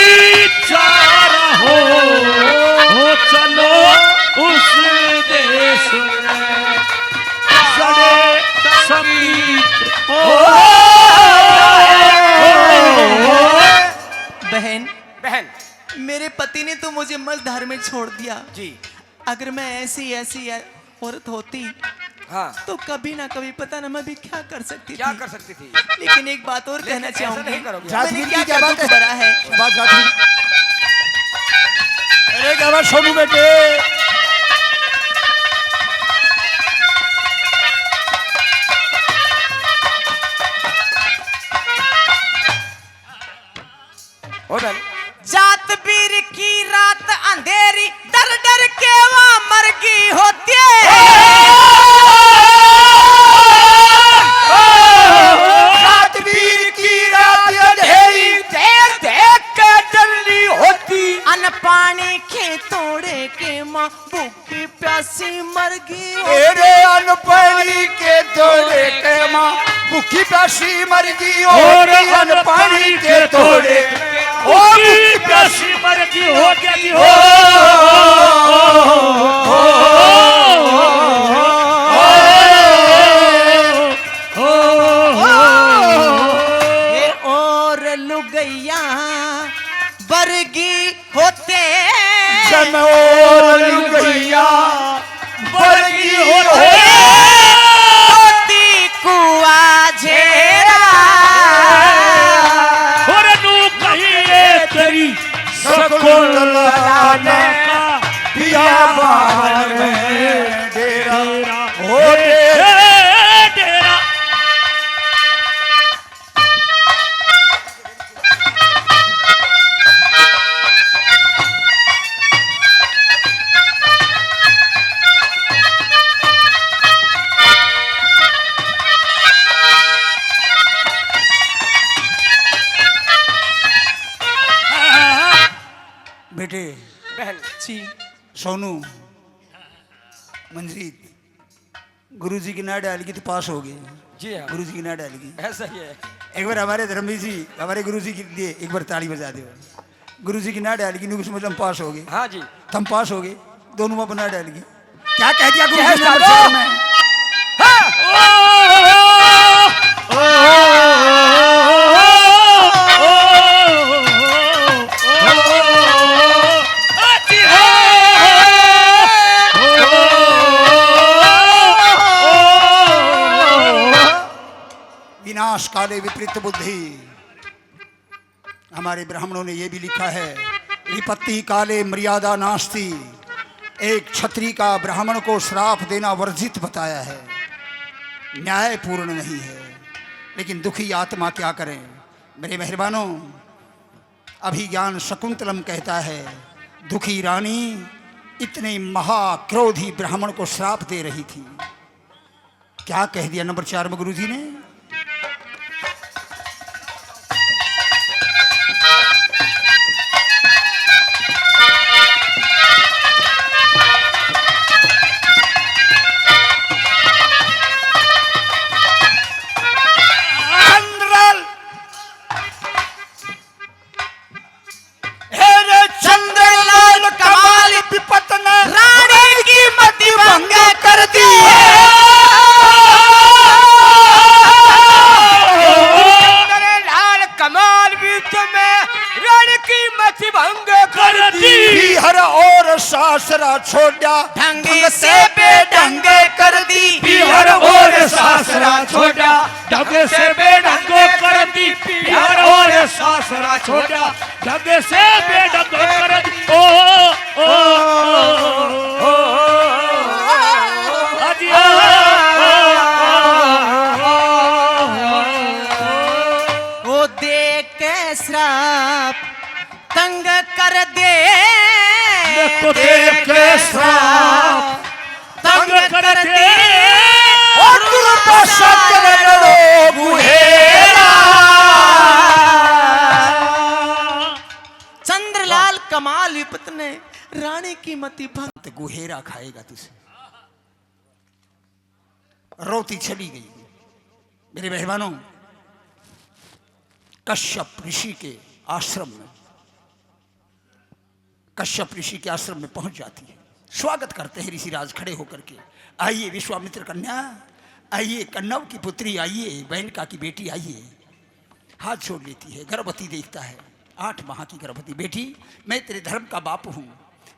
भाईचारा हो चलो उस देश में सड़े समीप बहन, बहन मेरे पति ने तो मुझे मझधार में छोड़ दिया। जी अगर मैं ऐसी ऐसी औरत होती हाँ तो कभी ना कभी पता ना मैं भी क्या कर सकती क्या थी। कर सकती थी? लेकिन एक बात और लेकिन कहना ऐसा चाहूंगी। नहीं करोगे। मैंने राजगीर क्या की क्या क्या बात दुख है? भरा है। बात अरे क्या बात सोनू बेटे। हो बहन जात बीर की रात अंधेरी डर डर के वहाँ मरगी होती है। रातवीर की रात अंधेरी देख देख के जल्दी होती। अन पानी खेतोड़े के माँ भूखी प्यासी मरगी होती। तेरे अनपानी के तोड़े के माँ भूखी प्यासी मर गई और और अनपानी के तोड़े और प्यासी मर की हो गया जी हो ये और लुगैया बरगी होते। जनोर लुगैया बरगी होते। होती कुआ झेरा। और नू कहिए तेरी शकुंतला ने का पिया बाण में डेरा हो डेरा बेटे बहन जी सोनू मंजीत गुरुजी की ना डालगी तो पास हो गए। जी हाँ गुरुजी की ना डालगी। ऐसा ही है। एक बार हमारे धर्मवीर जी हमारे गुरुजी के लिए एक बार ताली बजा दो। गुरुजी की ना डालेगी नुक समझ हम पास हो गए। हाँ जी। हम पास हो गए दोनों में बना डालेगी। क्या कह दिया गुरुजी कह ने नंबर सालो। 4 में? विनाश काले विपरीत बुद्धि। हमारे ब्राह्मणों ने यह भी लिखा है विपत्ति काले मर्यादा नास्ति। एक क्षत्रिय का ब्राह्मण को श्राप देना वर्जित बताया है, न्यायपूर्ण नहीं है। लेकिन दुखी आत्मा क्या करें मेरे मेहरबानों। अभिज्ञान शकुंतलम कहता है दुखी रानी इतने महाक्रोधी ब्राह्मण को श्राप दे रही थी। क्या कह दिया नंबर 4 में गुरुजी ने? चंद्रलाल कमाल विपत ने रानी की मति भंग कर दी। चंद्रलाल कमाल विपत में रानी की मति भंग कर दी। हर और सासरा छोड़ा ढंग से बेढंग कर दी। बिहार और सासरा छोड़ा ढंग से बेढंग कर दी। बिहार और सासरा छोड़ा ढंग से बेढंग कर दी। ओ ओ ओ अजिया वो दे के श्राप तंग कर दे तो देख के श्राप तंग कर दे और तुम सत्य लड़ो गुहेरा। चंद्रलाल कमाल विपत ने रानी की मति भंग। तो गुहेरा खाएगा तुझे। रोती चली गई। मेरे मेहमानों कश्यप ऋषि के आश्रम में, कश्यप ऋषि के आश्रम में पहुंच जाती है। स्वागत करते हैं ऋषिराज खड़े होकर के। आइए विश्वामित्र कन्या, आइए कन्नव की पुत्री, आइए बहनका की बेटी, आइए। हाथ जोड़ लेती है। गर्भवती देखता है, 8 माह की गर्भवती। बेटी मैं तेरे धर्म का बाप हूं,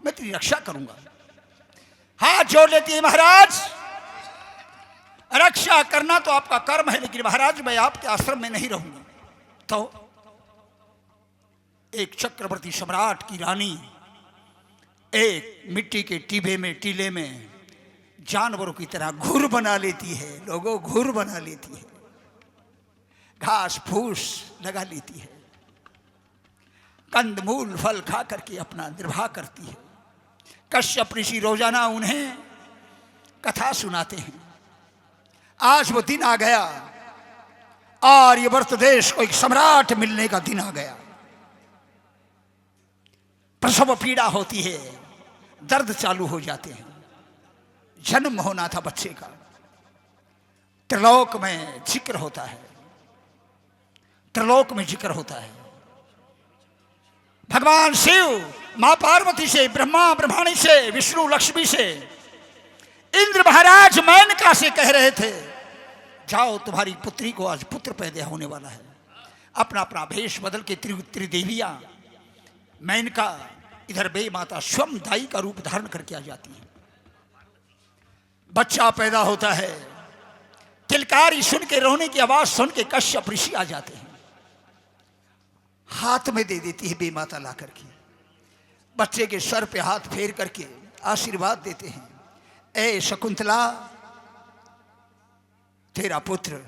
मैं तेरी रक्षा करूंगा। हाथ जोड़ लेती है। महाराज रक्षा करना तो आपका कर्म है, लेकिन महाराज मैं आपके आश्रम में नहीं रहूंगी। तो एक चक्रवर्ती सम्राट की रानी एक मिट्टी के टीबे में, टीले में जानवरों की तरह घुर बना लेती है। लोगों घुर बना लेती है, घास फूस लगा लेती है, कंदमूल फल खा करके अपना निर्वाह करती है। कश्यप ऋषि रोजाना उन्हें कथा सुनाते हैं। आज वो दिन आ गया और ये वर्त देश को एक सम्राट मिलने का दिन आ गया। प्रसव पीड़ा होती है, दर्द चालू हो जाते हैं। जन्म होना था बच्चे का। त्रिलोक में जिक्र होता है, त्रिलोक में जिक्र होता है। भगवान शिव मां पार्वती से, ब्रह्मा ब्रह्माणी से, विष्णु लक्ष्मी से, इंद्र महाराज मेनका से कह रहे थे जाओ तुम्हारी पुत्री को आज पुत्र पैदा होने वाला है। अपना अपना भेष बदल के त्रिदेवियां मेनका इधर बे माता स्वयं दाई का रूप धारण करके आ जाती है। बच्चा पैदा होता है। किलकारी सुन के, रोने की आवाज सुन के कश्यप ऋषि आ जाते हैं। हाथ में दे देती है बे माता ला करके। बच्चे के सर पे हाथ फेर करके आशीर्वाद देते हैं। ए शकुंतला तेरा पुत्र,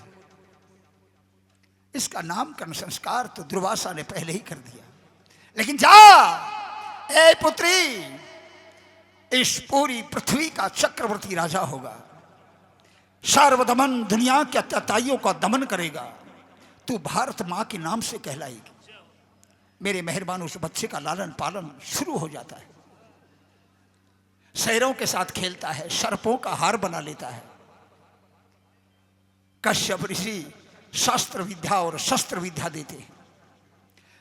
इसका नामकरण संस्कार तो दुर्वासा ने पहले ही कर दिया, लेकिन जा ए पुत्री, इस पूरी पृथ्वी का चक्रवर्ती राजा होगा। सार्वदमन दुनिया के अत्याचारियों का दमन करेगा। तू भारत मां के नाम से कहलाएगी। मेरे मेहरबान उस बच्चे का लालन पालन शुरू हो जाता है। शेरों के साथ खेलता है, सर्पों का हार बना लेता है। कश्यप ऋषि शास्त्र विद्या और शस्त्र विद्या देते हैं।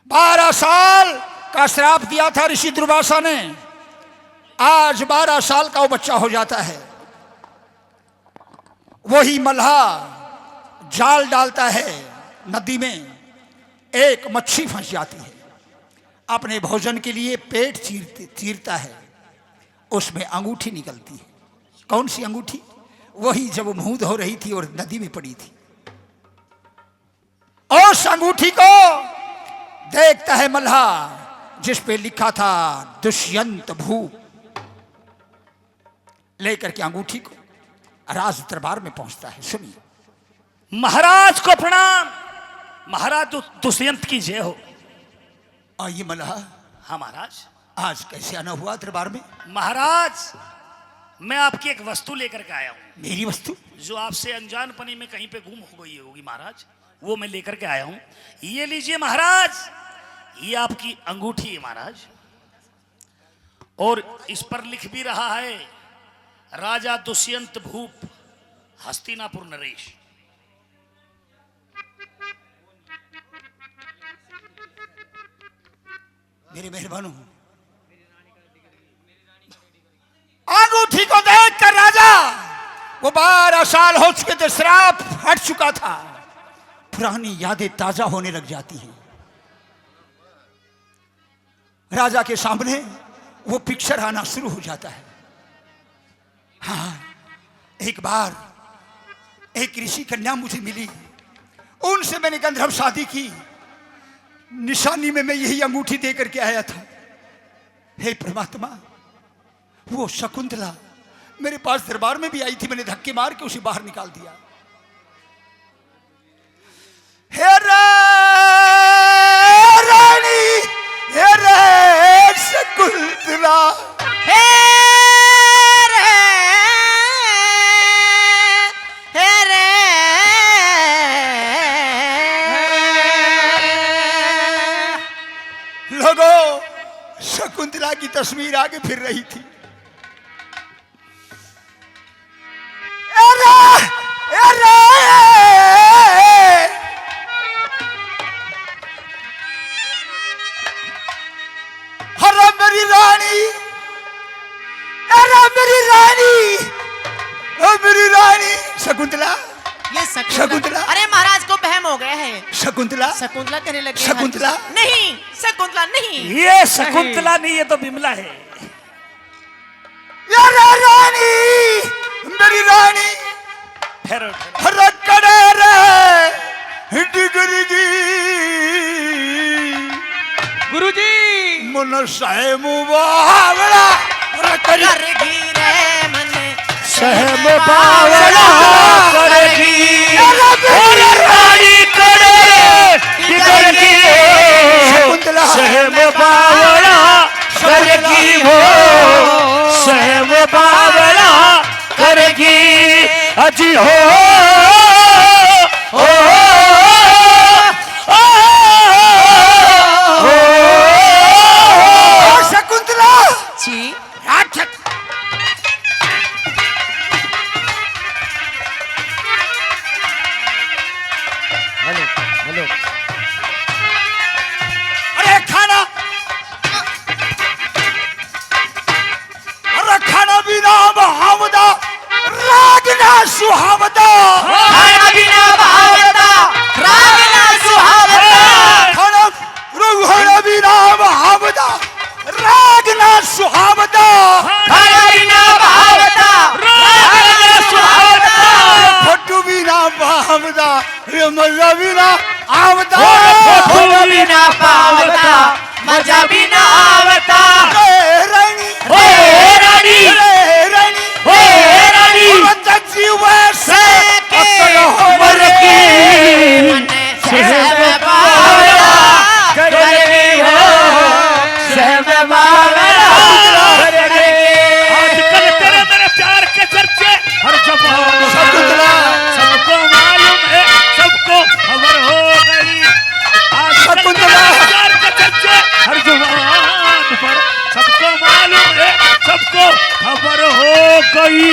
12 साल का श्राप दिया था ऋषि दुर्वासा ने। आज 12 साल का वो बच्चा हो जाता है। वही मल्हा जाल डालता है नदी में, एक मच्छी फंस जाती है। अपने भोजन के लिए पेट चीरता है, उसमें अंगूठी निकलती है। कौन सी अंगूठी? वही जब वो मुंह धो रही थी और नदी में पड़ी थी। उस अंगूठी को देखता है मल्हा, जिस पे लिखा था दुष्यंत भूप। लेकर के अंगूठी को राज दरबार में पहुंचता है। सुनिए। महाराज को प्रणाम। महाराज दुष्यंत की जय हो। आइए मल्हा। हाँ महाराज। आज कैसे आना हुआ दरबार में? महाराज मैं आपकी एक वस्तु लेकर के आया हूं। मेरी वस्तु? जो आपसे अनजानपनी में कहीं पे गुम हो गई होगी महाराज, वो मैं लेकर के आया हूं। ये लीजिए महाराज, ये आपकी अंगूठी है महाराज। और इस पर लिख भी रहा है राजा दुष्यंत भूप, हस्तिनापुर नरेश। मेरे मेहरबान हो। अंगूठी को देखकर राजा, वो 12 साल हो चुके थे, श्राप हट चुका था, पुरानी यादें ताजा होने लग जाती हैं। राजा के सामने वो पिक्चर आना शुरू हो जाता है। हाँ, एक बार एक ऋषि कन्या मुझे मिली, उनसे मैंने गंधर्व शादी की। निशानी में मैं यही अंगूठी देकर के आया था। हे परमात्मा, वो शकुंतला मेरे पास दरबार में भी आई थी, मैंने धक्के मार के उसे बाहर निकाल दिया। हे रानी, हे रे शकुंतला, लोगों, शकुंतला की तस्वीर आगे फिर रही थी। हरा मेरी रानी, अरे मेरी रानी, मेरी रानी शकुंतला। ये शकुंतला। अरे महाराज को बहम हो गया है। शकुंतला, शकुंतला कहने लगे। शकुंतला नहीं, शकुंतला नहीं। ये शकुंतला नहीं, ये तो बिमला है। यार रानी, मेरी रानी, ठहरो रकड़े रे डिगरगी गुरुजी। मन साहे मुबावड़ा करगी रे मन सहम बावला करेगी, और रानी करे करगी, शकुंतला सहम बावला करेगी, वो सहम बावला करेगी। अजी हो शकुंतला जी। हेलो। अरे खाना, अरे खाना बिना बहावदा, रागना सुहावदा, खाना बिना भावता, रागना सुहावता। खाना रुहना बिना बहावदा, रागना सुहावदा, खाना बिना भावता, रागना सुहावता। फटू बिना बहावदा, मजा बिना आवदा, फूल बिना पावता, मजा बिना आवता। रानी, रानी, रानी, जीव से मन सहम बावला करगी, हो सहम बावला करगी। आजकल तेरे मेरे प्यार के चर्चे हर जगह, सबको मालूम है, सबको खबर हो गई। आजकल तेरे प्यार के चर्चे हर जुबान पर, सबको मालूम है, सबको खबर हो गई।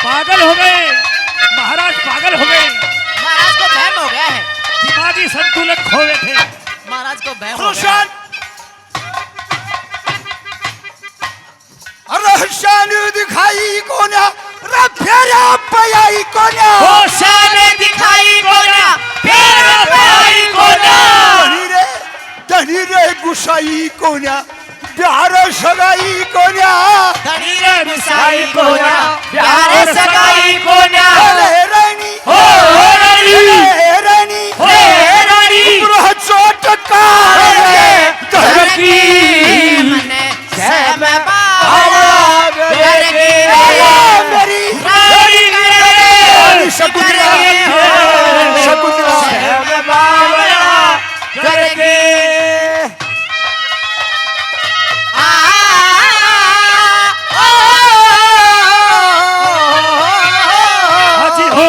पागल हो गए महाराज, पागल हो गए। की संतुलन खो बैठे। महाराज को भय हो गया। रोशन रोशन दिखाई कोना रे फेरा पयाई कोना होशान दिखाई कोना फेरा पाई कोना धनी रे गुसाई कोना प्यार सगाई कोना धनीरे गुसाई कोना प्यारे सगाई कोना रे रानी हो रानी रे रानी हो रानी ग्रह चोट का धरती मने सब बावा करके मेरी रानी मेरे शकुंतला शकुंतला सब बावा करके हाजी हो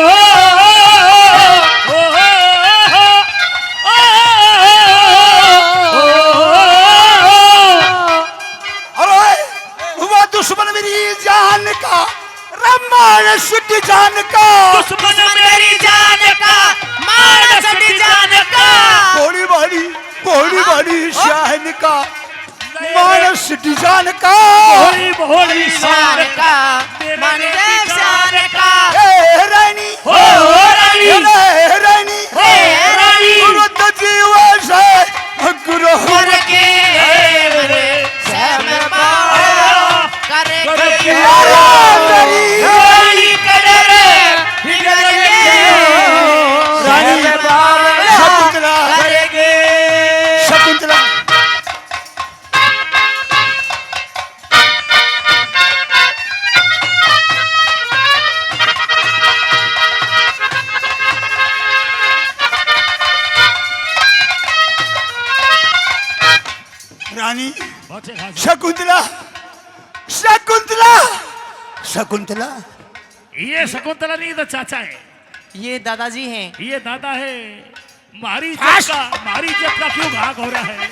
अरे हुआ दुश्मन मेरी जान का रमान शुद्ध जान का दुश्मन मेरी जान का मानस जान का भोली भाली शान का मानस जान का भोली भोली शान का मन शान का ए रानी हो रानी ए रानी हो रानी गुरु तो जीवा से गुरु करके मेरे सब बावा करके मेरी रानी करे रानी सब बावा शकुंतला करके शकुंतला रानी पहुंचे हाजी। शकुंतला शकुंतला शकुंतला ये शकुंतला नहीं तो चाचा है, ये दादाजी हैं। ये दादा है। मारी जब का क्यों भाग हो रहा है?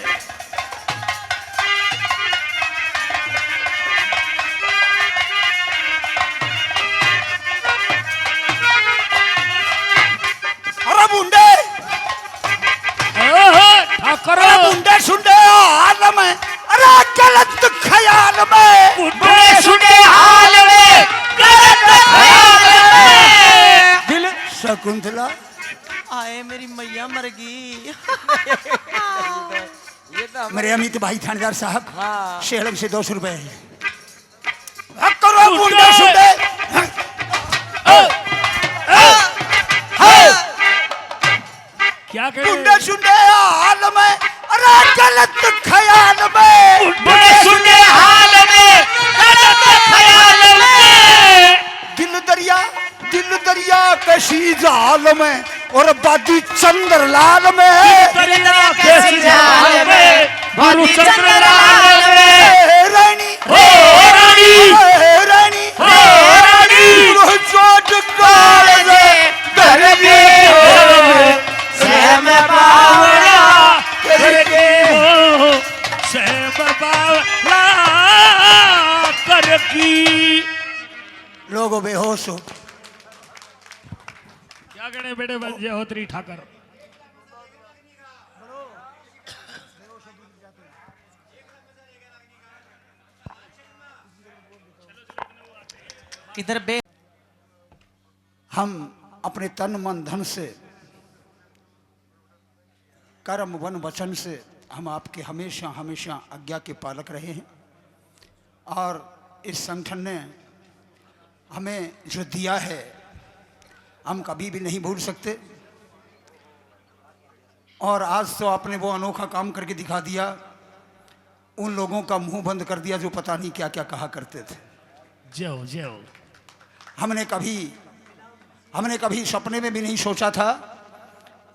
अरे बुंडे ठाकर अरे बुंडे सुंडे हाल में अरे गलत ख्याल में बड़े सुने हाल में गलत ख्याल में दिल शकुंतला आए मेरी मैया मर गई। मेरे अमित भाई थानेदार साहब शेलम से 200 रुपए अब करो बुंडे सुंडे क्या करें? बुंडे सुंडे हाल में अरे गलत ख्याल में बड़े सुने हाल में गलत ख्याल में दिल दरिया कशी जाल में और बादी चंद्र लाल में दरिया के जाल में गुरु चंद्र लाल में ए रानी हो रानी ए रानी हो रानी गुरु चोट काल से करके श्याम बावड़ा करके कर की लोगों बेहोश हो क्या करे बेटे बन होत्री ठाकर। इधर बे हम अपने तन मन धन से कर्म वन वचन से हम आपके हमेशा हमेशा आज्ञा के पालक रहे हैं और इस संगठन ने हमें जो दिया है हम कभी भी नहीं भूल सकते। और आज तो आपने वो अनोखा काम करके दिखा दिया, उन लोगों का मुंह बंद कर दिया जो पता नहीं क्या क्या कहा करते थे। जय जय। हमने कभी सपने में भी नहीं सोचा था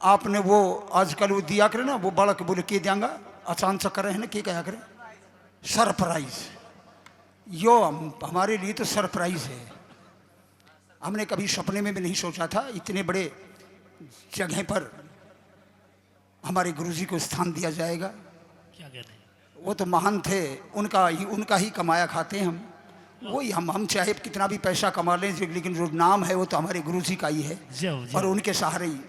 आपने वो आजकल वो दिया करे ना, वो बालक बोले के देंगा अचानक से करे है ना, के क्या करे सरप्राइज। यो हमारे लिए तो सरप्राइज है। हमने कभी सपने में भी नहीं सोचा था इतने बड़े जगह पर हमारे गुरुजी को स्थान दिया जाएगा। क्या कहते हैं? वो तो महान थे, उनका ही कमाया खाते हैं हम। वही हम चाहे कितना भी पैसा कमा लें, लेकिन जो नाम है वो तो हमारे गुरुजी का ही है जय जय। और उनके सहारे ही।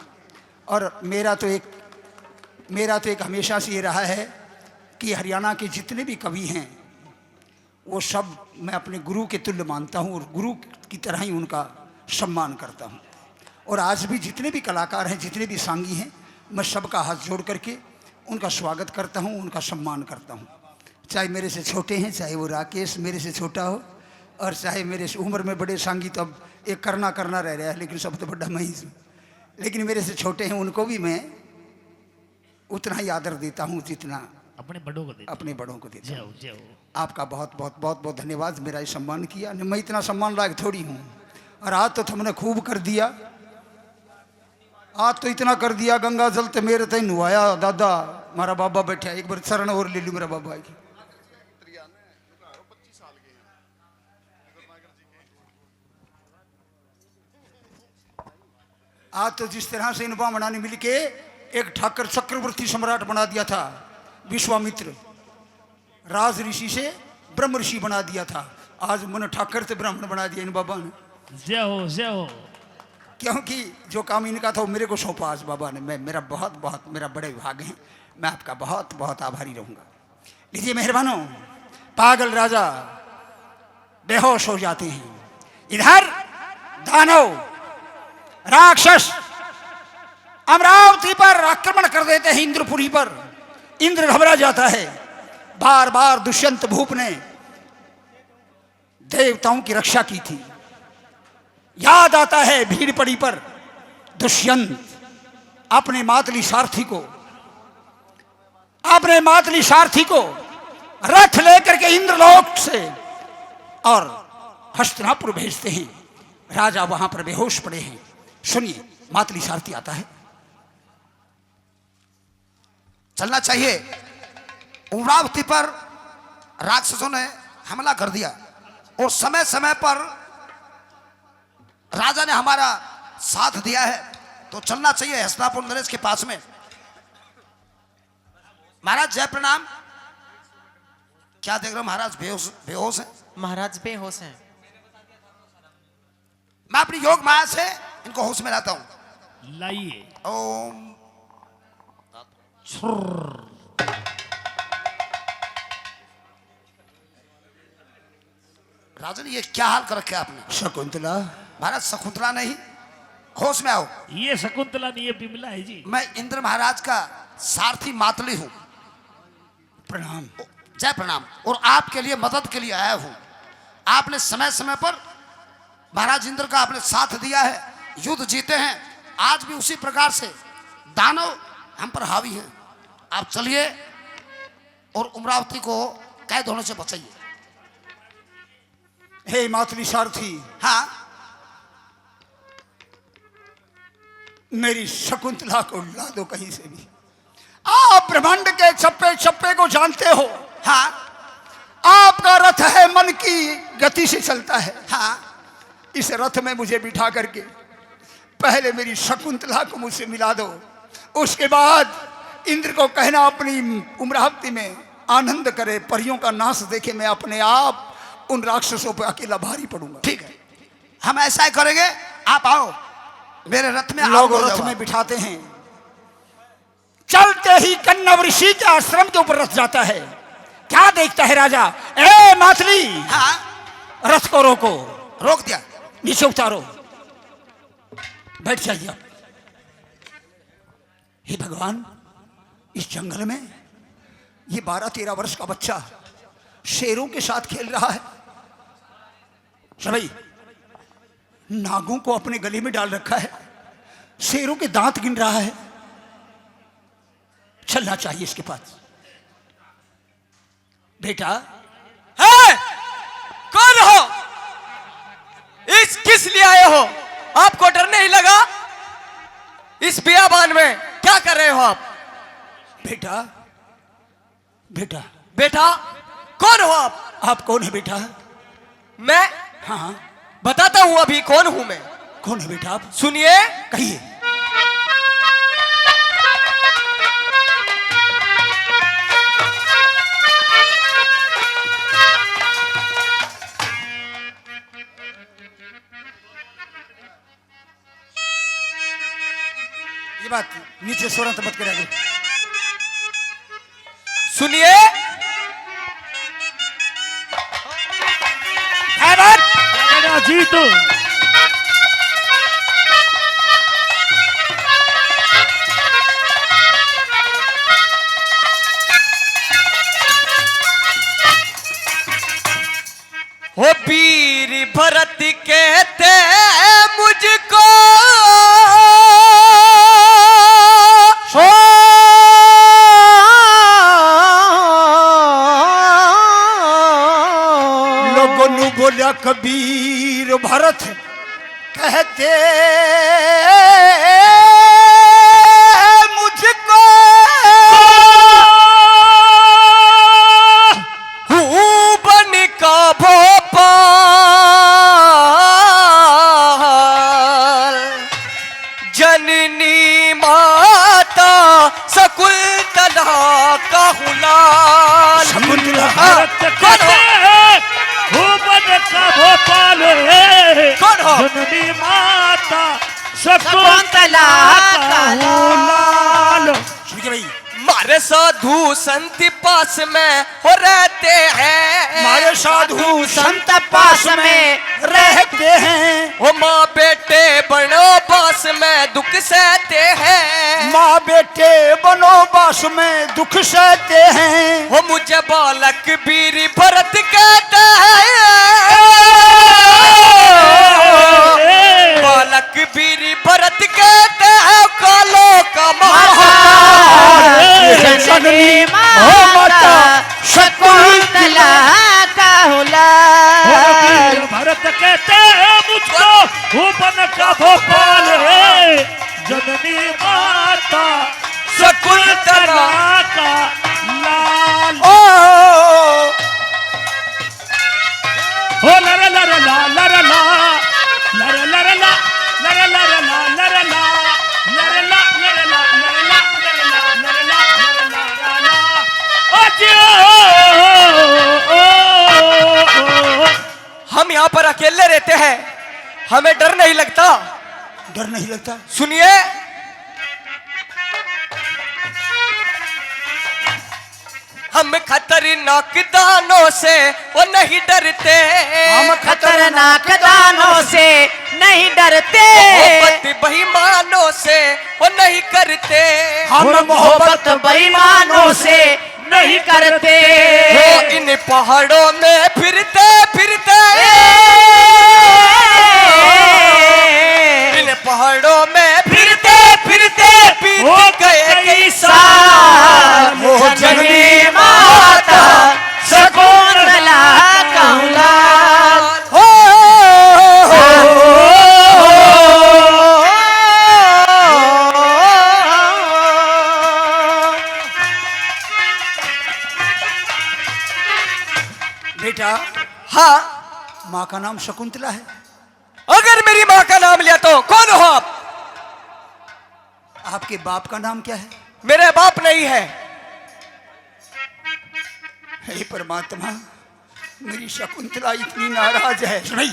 और मेरा तो एक मेरा तो एक हमेशा से ये रहा है कि हरियाणा के जितने भी कवि हैं वो सब मैं अपने गुरु के तुल्य मानता हूँ और गुरु की तरह ही उनका सम्मान करता हूँ। और आज भी जितने भी कलाकार हैं, जितने भी सांगी हैं, मैं सबका हाथ जोड़ करके उनका स्वागत करता हूँ, उनका सम्मान करता हूँ। चाहे मेरे से छोटे हैं, चाहे वो राकेश मेरे से छोटा हो, और चाहे मेरे से उम्र में बड़े सांगी तो अब एक करना रह रहा है, लेकिन सब तो बड़ा मैं ही हूँ। लेकिन मेरे से छोटे हैं उनको भी मैं उतना ही आदर देता हूँ जितना अपने बड़ों को देते। अपने बड़ों को देता हूँ। जय हो। आपका बहुत धन्यवाद, मेरा ये सम्मान किया। मैं इतना सम्मान लायक थोड़ी हूँ, और आज तो तुमने खूब कर दिया। आज तो इतना कर दिया, गंगा जल ते मेरे तय नुआया। दादा मारा बाबा बैठा, एक बार शरण और ले लूँ मेरा बाबा की। आज तो जिस तरह से इन ब्राह्मणों ने मिलके एक ठाकर चक्रवर्ती सम्राट बना दिया था, विश्वामित्र राज ऋषि से ब्रह्म ऋषि बना दिया था, आज मन ठाकर से ब्राह्मण बना दिया इन बाबा ने। जय हो। क्योंकि जो काम इनका था वो मेरे को सौंपा आज बाबा ने। मैं मेरा बहुत मेरा बड़े विभाग हैं, मैं आपका बहुत आभारी रहूंगा। लीजिए मेहरबानों, पागल राजा बेहोश हो जाते हैं। इधर दानव राक्षस अमरावती पर आक्रमण कर देते हैं, इंद्रपुरी पर। इंद्र घबरा जाता है। बार बार दुष्यंत भूप ने देवताओं की रक्षा की थी। याद आता है भीड़ पड़ी पर दुष्यंत अपने मातली सारथी को रथ लेकर के इंद्रलोक से और हस्तिनापुर भेजते हैं। राजा वहां पर बेहोश पड़े हैं। सुनिए, मातली सारथी आता है। चलना चाहिए। अमरावती पर राक्षसों ने हमला कर दिया और समय समय पर राजा ने हमारा साथ दिया है, तो चलना चाहिए हस्तिनापुर नरेश के पास में। महाराज जय प्रणाम। क्या देख रहे हो महाराज, बेहोश है? महाराज बेहोश हैं। मैं अपनी योग माया से इनको होश में लाता हूं। लाइए। ओम राजन, ये क्या हाल कर रखा आपने? शकुंतला। महाराज शकुंतला नहीं, होश में आओ। ये शकुंतला नहीं, ये बिमला है जी। मैं इंद्र महाराज का सारथी मातली हूं। प्रणाम। जय प्रणाम। और आपके लिए मदद के लिए आया हूं। आपने समय समय पर महाराज इंद्र का आपने साथ दिया है, युद्ध जीते हैं। आज भी उसी प्रकार से दानव हम पर हावी हैं। आप चलिए और अमरावती को कैद होने से बचाइए। हे मातली सारथी, हाँ, मेरी शकुंतला को ला दो कहीं से भी। आप ब्रह्मांड के छप्पे छप्पे को जानते हो। हाँ, आपका रथ है, मन की गति से चलता है। हाँ, इस रथ में मुझे बिठा करके पहले मेरी शकुंतला को मुझसे मिला दो। उसके बाद इंद्र को कहना अपनी अमरावती में आनंद करे, परियों का नाश देखे। मैं अपने आप उन राक्षसों पर अकेला भारी पड़ूंगा। ठीक है, हम ऐसा ही करेंगे। आप आओ मेरे रथ में। लोग रथ में बिठाते हैं। चलते ही कन्नव ऋषि के आश्रम के ऊपर रथ जाता है। क्या देखता है राजा? ए मातली, हाँ, रथ को रोको। रोक दिया। नीचे उतारो, बैठ जाइए। हे भगवान, इस जंगल में ये 12-13 वर्ष का बच्चा शेरों के साथ खेल रहा है। सभी नागों को अपने गले में डाल रखा है, शेरों के दांत गिन रहा है। चलना चाहिए इसके पास। बेटा। है? कौन हो? इस किस लिए आए हो? आपको डर नहीं लगा? इस बियाबान में क्या कर रहे हो आप? बेटा, बेटा, बेटा, कौन हो आप? आप कौन है बेटा? मैं हाँ, बताता हूं अभी कौन हूं मैं। कौन है बेटा आप? सुनिए। कहिए। ये बात नीचे स्वरंत मत करेंगे। सुनिए जीत हो वीर भरत कहते मुझको लोगों ने बोला कबीर भरत कहते मुझको हूँ बन का भोपाल जननी माता शकुंतला का हुलाल। भरत कहते भूपन का भोपाल कौन हो? जननी माता शकुंतला का लाल। भाई मारे साधु संत पास में हो रहते हैं हमारे साधु संत पास में रहते हैं। वो माँ बेटे बनोबास में दुख सहते हैं माँ बेटे बनोबास में दुख सहते हैं। वो मुझे बालक वीर भरत कहता है बालक वीर भरत कहते हैं कालो का जननी माता शकुंतला का हुलाल। भरत कहते हैं मुझको भूपन का भोपाल है जननी माता शकुंतला का लाल। हो लरा लरा ला लरा ला लरा लरा ला लरा लरा ला लरा ला लरा ला लरा ला लरा ला लरा ला लरा ला हम यहाँ पर अकेले रहते हैं हमें डर नहीं लगता। डर नहीं लगता। सुनिए हम खतरनाक दानों से वो नहीं डरते हम खतरनाक दानों से नहीं डरते मोहब्बत बेईमानों से वो नहीं करते हम मोहब्बत बेईमानों से नहीं करते वो इन पहाड़ों में फिरते फिरते इन पहाड़ों में फिरते फिरते बीत गए कई साल वो जननी माता शकुंतला का लाल। बेटा हाँ माँ का नाम शकुंतला है। अगर मेरी माँ का नाम लिया तो कौन हो आप? आपके बाप का नाम क्या है? मेरे बाप नहीं है। हे परमात्मा मेरी शकुंतला इतनी नाराज है। नहीं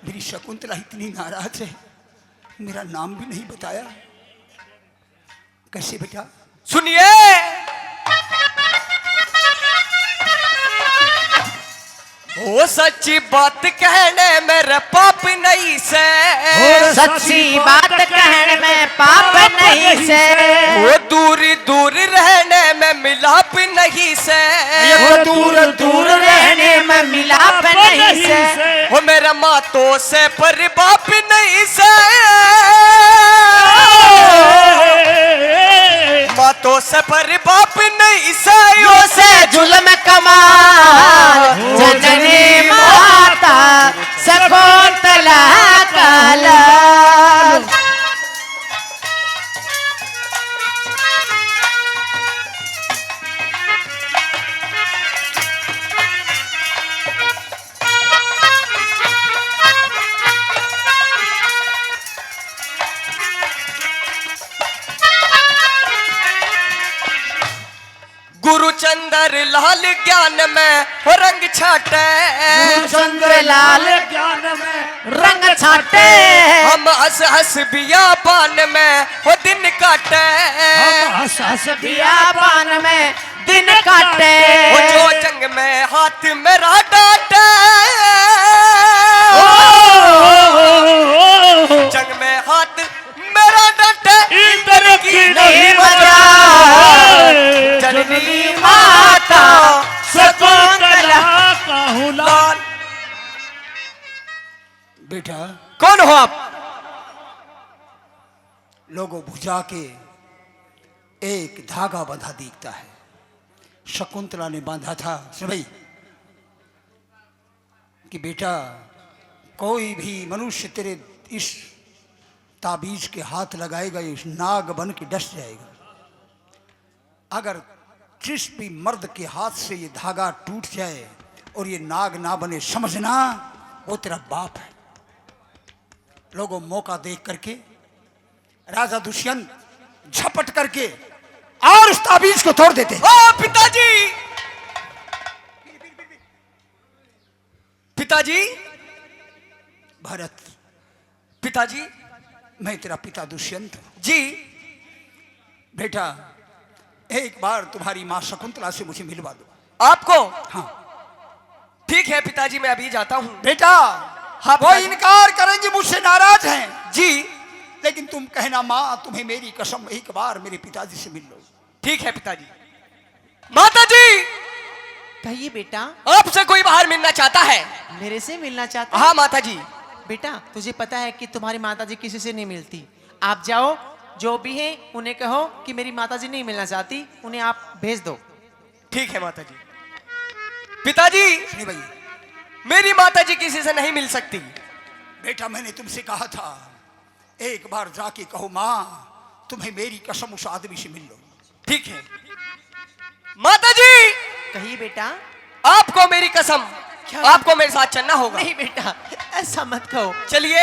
मेरी शकुंतला इतनी नाराज है मेरा नाम भी नहीं बताया। कैसे बेटा? सुनिए वो सच्ची बात कहने मेरे पाप नहीं से सच्ची बात कहने में पाप नहीं से वो दूर दूर रहने में मिलाप नहीं से वो दूर दूर रहने में मिलाप नहीं से वो मेरा मातों से पर बाप नहीं से मातों से पर बाप नहीं से यो से जुल्म कमाल जननी माता शकुंतला का लाल। गुरुचंद्र लाल ज्ञान में वो रंग छाटे चंद्र लाल ज्ञान में रंग छाटे हम हंस हंस बियाबान में वो दिन काटे हम हंस हंस बियाबान में दिन काटे। वो जो जंग में हाथ मेरा डांटे, जंग में हाथ मेरा डांटे, इधर की नहीं मजा जननी माता शकुंतला का हूँ लाल। बेटा कौन हो आप? लोगों भुजा के एक धागा बंधा दिखता है, शकुंतला ने बांधा था। सुन भाई कि बेटा कोई भी मनुष्य तेरे इस ताबीज के हाथ लगाएगा, इस नाग बन के डस जाएगा। अगर जिस भी मर्द के हाथ से ये धागा टूट जाए और ये नाग ना बने, समझना वो तेरा बाप है। लोगों मौका देख करके राजा दुष्यंत झपट करके और उस ताबीज को तोड़ देते। ओ पिताजी, पिताजी, भरत, पिताजी। मैं तेरा पिता दुष्यंत हूं। जी। बेटा एक बार तुम्हारी मां शकुंतला से मुझे मिलवा दो। आपको? हाँ ठीक है पिताजी, मैं अभी जाता हूँ। बेटा, हाँ वो पिताजी। इनकार करेंगे, मुझसे नाराज हैं जी। लेकिन तुम कहना मां तुम्हें मेरी कसम, एक बार मेरे पिताजी से मिल लो। ठीक है पिताजी। माता जी, कहिए बेटा, आपसे कोई बाहर मिलना चाहता है। मेरे से मिलना चाहते हैं? हाँ माता जी। बेटा तुझे पता है कि तुम्हारी माताजी किसी से नहीं मिलती। आप जाओ, जो भी है उन्हें कहो कि मेरी माताजी नहीं मिलना चाहती, उन्हें आप भेज दो। ठीक है माता जी। पिताजी, सुनिए भाई, मेरी माता जी किसी से नहीं मिल सकती। बेटा मैंने तुमसे कहा था एक बार जाके कहो मां तुम्हें मेरी कसम उस आदमी से मिल लो। ठीक है माता जी। कहिए बेटा। आपको मेरी कसम, आपको मेरे साथ चलना होगा। नहीं बेटा, ऐसा मत कहो। चलिए।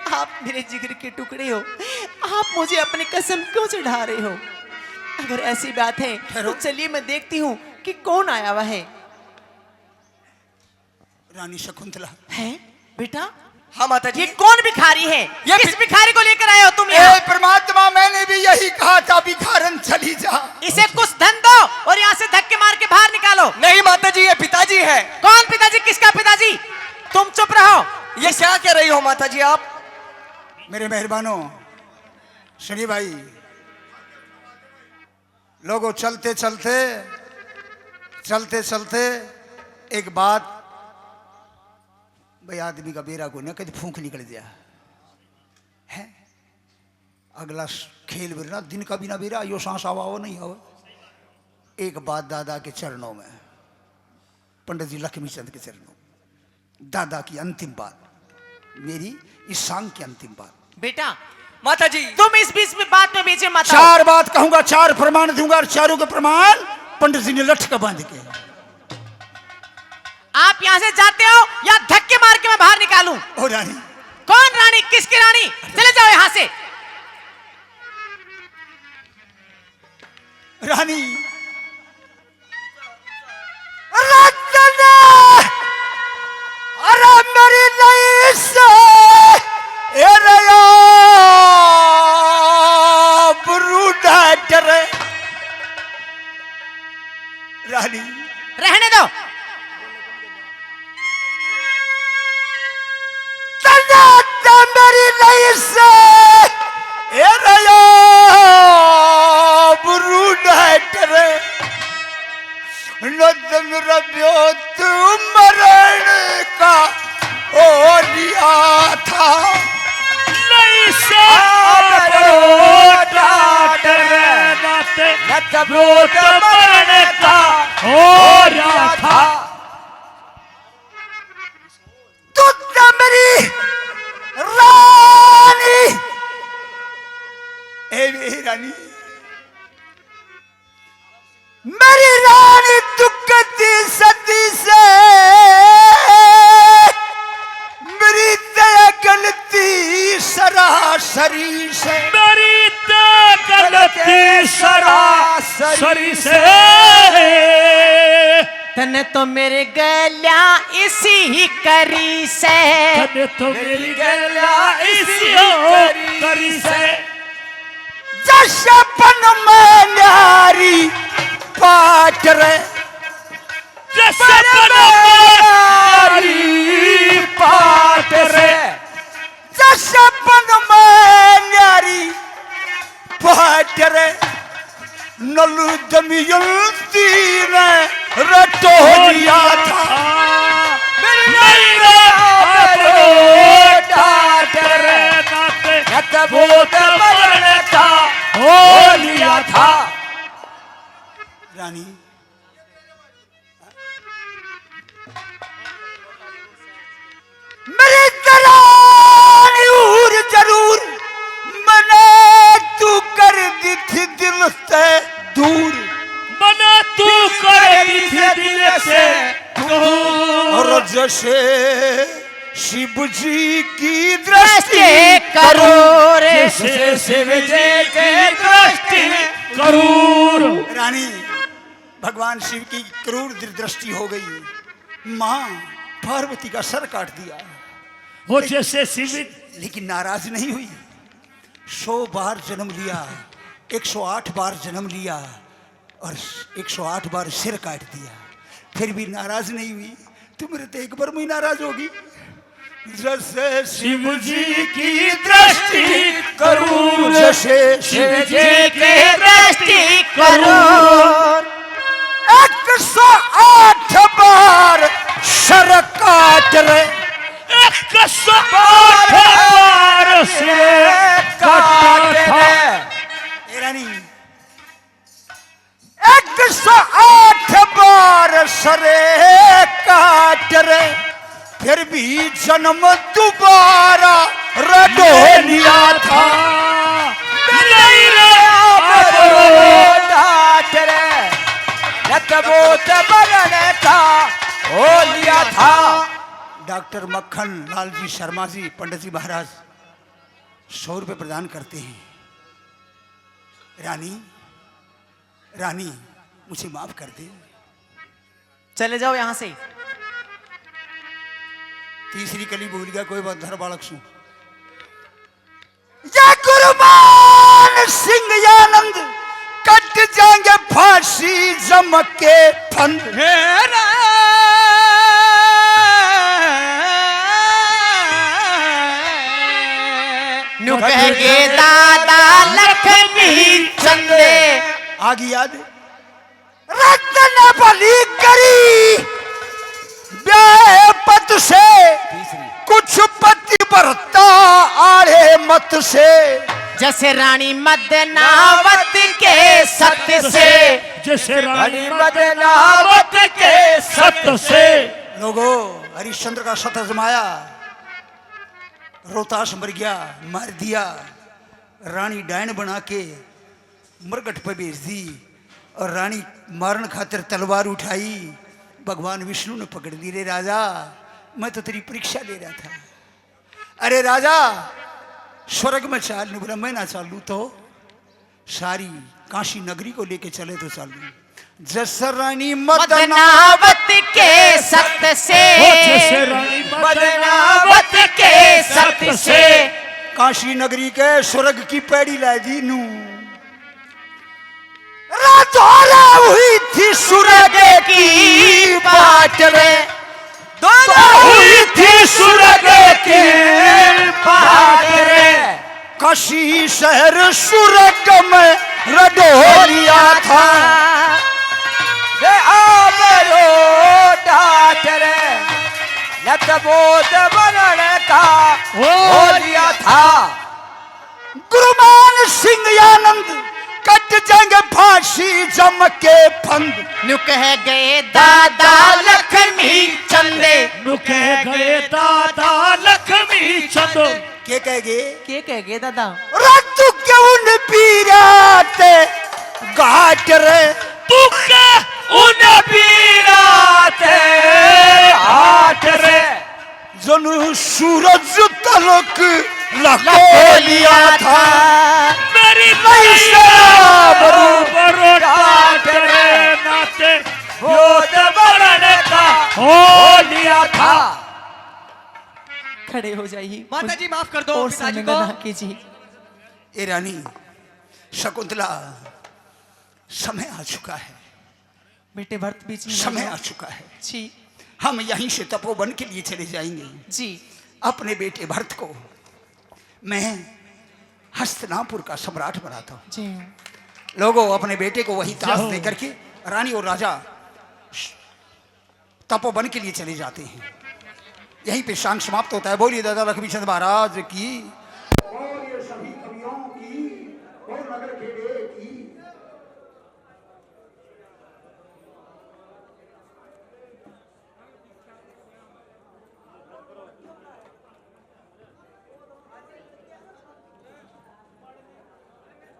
आप मेरे जिगर के टुकड़े हो, आप मुझे अपनी कसम क्यों चढ़ा रहे हो? अगर ऐसी बात है तो चलिए मैं देखती हूँ कि कौन आया हुआ है। रानी शकुंतला है बेटा? हाँ माता जी। ये कौन भिखारी है? ये किस भिखारी को लेकर आए हो तुम यहाँ? हे परमात्मा, मैंने भी यही कहा था भिखारन चली जा। इसे कुछ धन दो और यहाँ से धक्के मार के बाहर निकालो। नहीं माता जी, ये पिताजी है। कौन पिताजी? किसका पिताजी? तुम चुप रहो। ये क्या कह रही हो माता जी आप? मेरे मेहरबानों, सुनिए भाई, लोगों चलते चलते चलते चलते एक बात, भाई आदमी का बेरा को न कभी फूंक निकल गया है। अगला खेल बेरा दिन का बिना बेरा यो सांस आवा हो नहीं हो। एक बात दादा के चरणों में, पंडित जी लक्ष्मी चंद के चरणों, दादा की अंतिम बात, मेरी इस सांग की अंतिम बात। बेटा माता जी, तुम इस बीच में बात में बीच में मत आओ। चार बात कहूंगा, चार प्रमाण दूंगा और चारों के प्रमाण पंडित जी ने लठ का बांध के। आप यहाँ से जाते हो या धक्के मार के मैं बाहर निकालूं? ओ रानी। कौन रानी? किसकी रानी? चले जाओ यहाँ से। रानी अरे मेरी नहीं से रानी रहने दो। मेरी नहीं से मरण का ओ लिया था नहीं से मरने का हो रहा था। तू मेरी रानी, ए रानी, मेरी रानी दुखती सती से मेरी दया गलती सरासरी से, मेरी गलती सरासरी से। तने तो मेरे गल्या इसी ही करी से, तने तो मेरी गला इसी करी से। जशपन में न्यारी पाट रे जैसे बनमारी पाट रे जैसे बन में न्यारी पाट रे नलू दमयंती ने रटो लिया था मेरा डाट रे नाते भूत मरने था हो लिया था। रानी मेरी जरूर जरूर मने तू कर दी थी दिल से दूर मना तू करेगी थी दिल से और जैसे शिव जी की दृष्टि करो रे जैसे शिव जी की दृष्टि करूर। रानी भगवान शिव की क्रूर दृष्टि हो गई माँ पार्वती का सर काट दिया वो जैसे शिव लेकिन नाराज नहीं हुई 100 बार जन्म लिया 108 बार जन्म लिया और 108 बार सिर काट दिया फिर भी नाराज नहीं हुई तुम्हारे तो एक बार में ही नाराज होगी जैसे शिव जी की दृष्टि करूर जैसे शिव जी की दृष्टि करो 108 बार सर काट रे 108 बार सिर काटा था। रानी 108 बार सरे काट रे फिर भी जन्म दोबारा रटो लिया था डाट रे रतबोत बनने का हो लिया था। डॉक्टर मक्खन लाल जी शर्मा जी पंडित जी महाराज 100 रुपये प्रदान करते हैं। रानी रानी मुझे माफ कर दे चले जाओ यहाँ से। तीसरी कली भूल गया कोई बंधर बालक सु जय गुरुमान सिंह आनंद कट जाएंगे फांसी जम के फंद नुकहे दादा लक्ष्मी चंदे आगे याद रतन बली करी बेपत से कुछ पति बरता आड़े मत से जैसे रानी मदनावत के सत्य से जैसे रानी मदनावत के सत्य से लोगों हरिश्चंद्र का सत आजमाया रोहतास मर गया मार दिया रानी डायन बना के मरगट पे भेज दी और रानी मारन खातिर तलवार उठाई भगवान विष्णु ने पकड़ दी रे राजा मैं तो तेरी परीक्षा ले रहा था अरे राजा स्वर्ग में चाल नहीं बोला मैं ना चालू तो सारी काशी नगरी को लेके चले तो चालू जैसे रानी मदनावत के सत्य से जैसे रानी मदनावत के सत्य से काशी नगरी के स्वर्ग की पैड़ी ला दी नू रातोला हुई थी स्वर्ग की बाट रे हुई थी स्वर्ग की बाट रे काशी शहर स्वर्ग में रडो लिया था रे आबरो डाट रे लतबोत बनने का हो लिया था गुरुमान सिंह आनंद कट जाएंगे फांसी जम के फंद नुकह गए दादा लक्ष्मी चंदे नुके गए दादा लक्ष्मी चंदो के कहेगे के कह गए दादा रत क्यों न पीराते घाट रे तू के उन पीराते हाथ रे जनु सूरज तलक लको लिया था मेरी बरोडाट रे नाते भूत बनने का हो लिया था। खड़े हो जाइए माता जी माफ कर दो और पिताजी संवेदना को। कीजिए। ए रानी शकुंतला समय आ चुका है बेटे भरत बीच में समय आ चुका है, जी हम यहीं से तपोवन के लिए चले जाएंगे। जी अपने बेटे भरत को मैं हस्तिनापुर का सम्राट बनाता हूँ। जी लोगों अपने बेटे को वही ताज दे करके रानी और राजा तपोवन के लिए चले जाते हैं। यहीं पे शांग समाप्त होता है। बोलिए दादा लक्ष्मीचंद महाराज की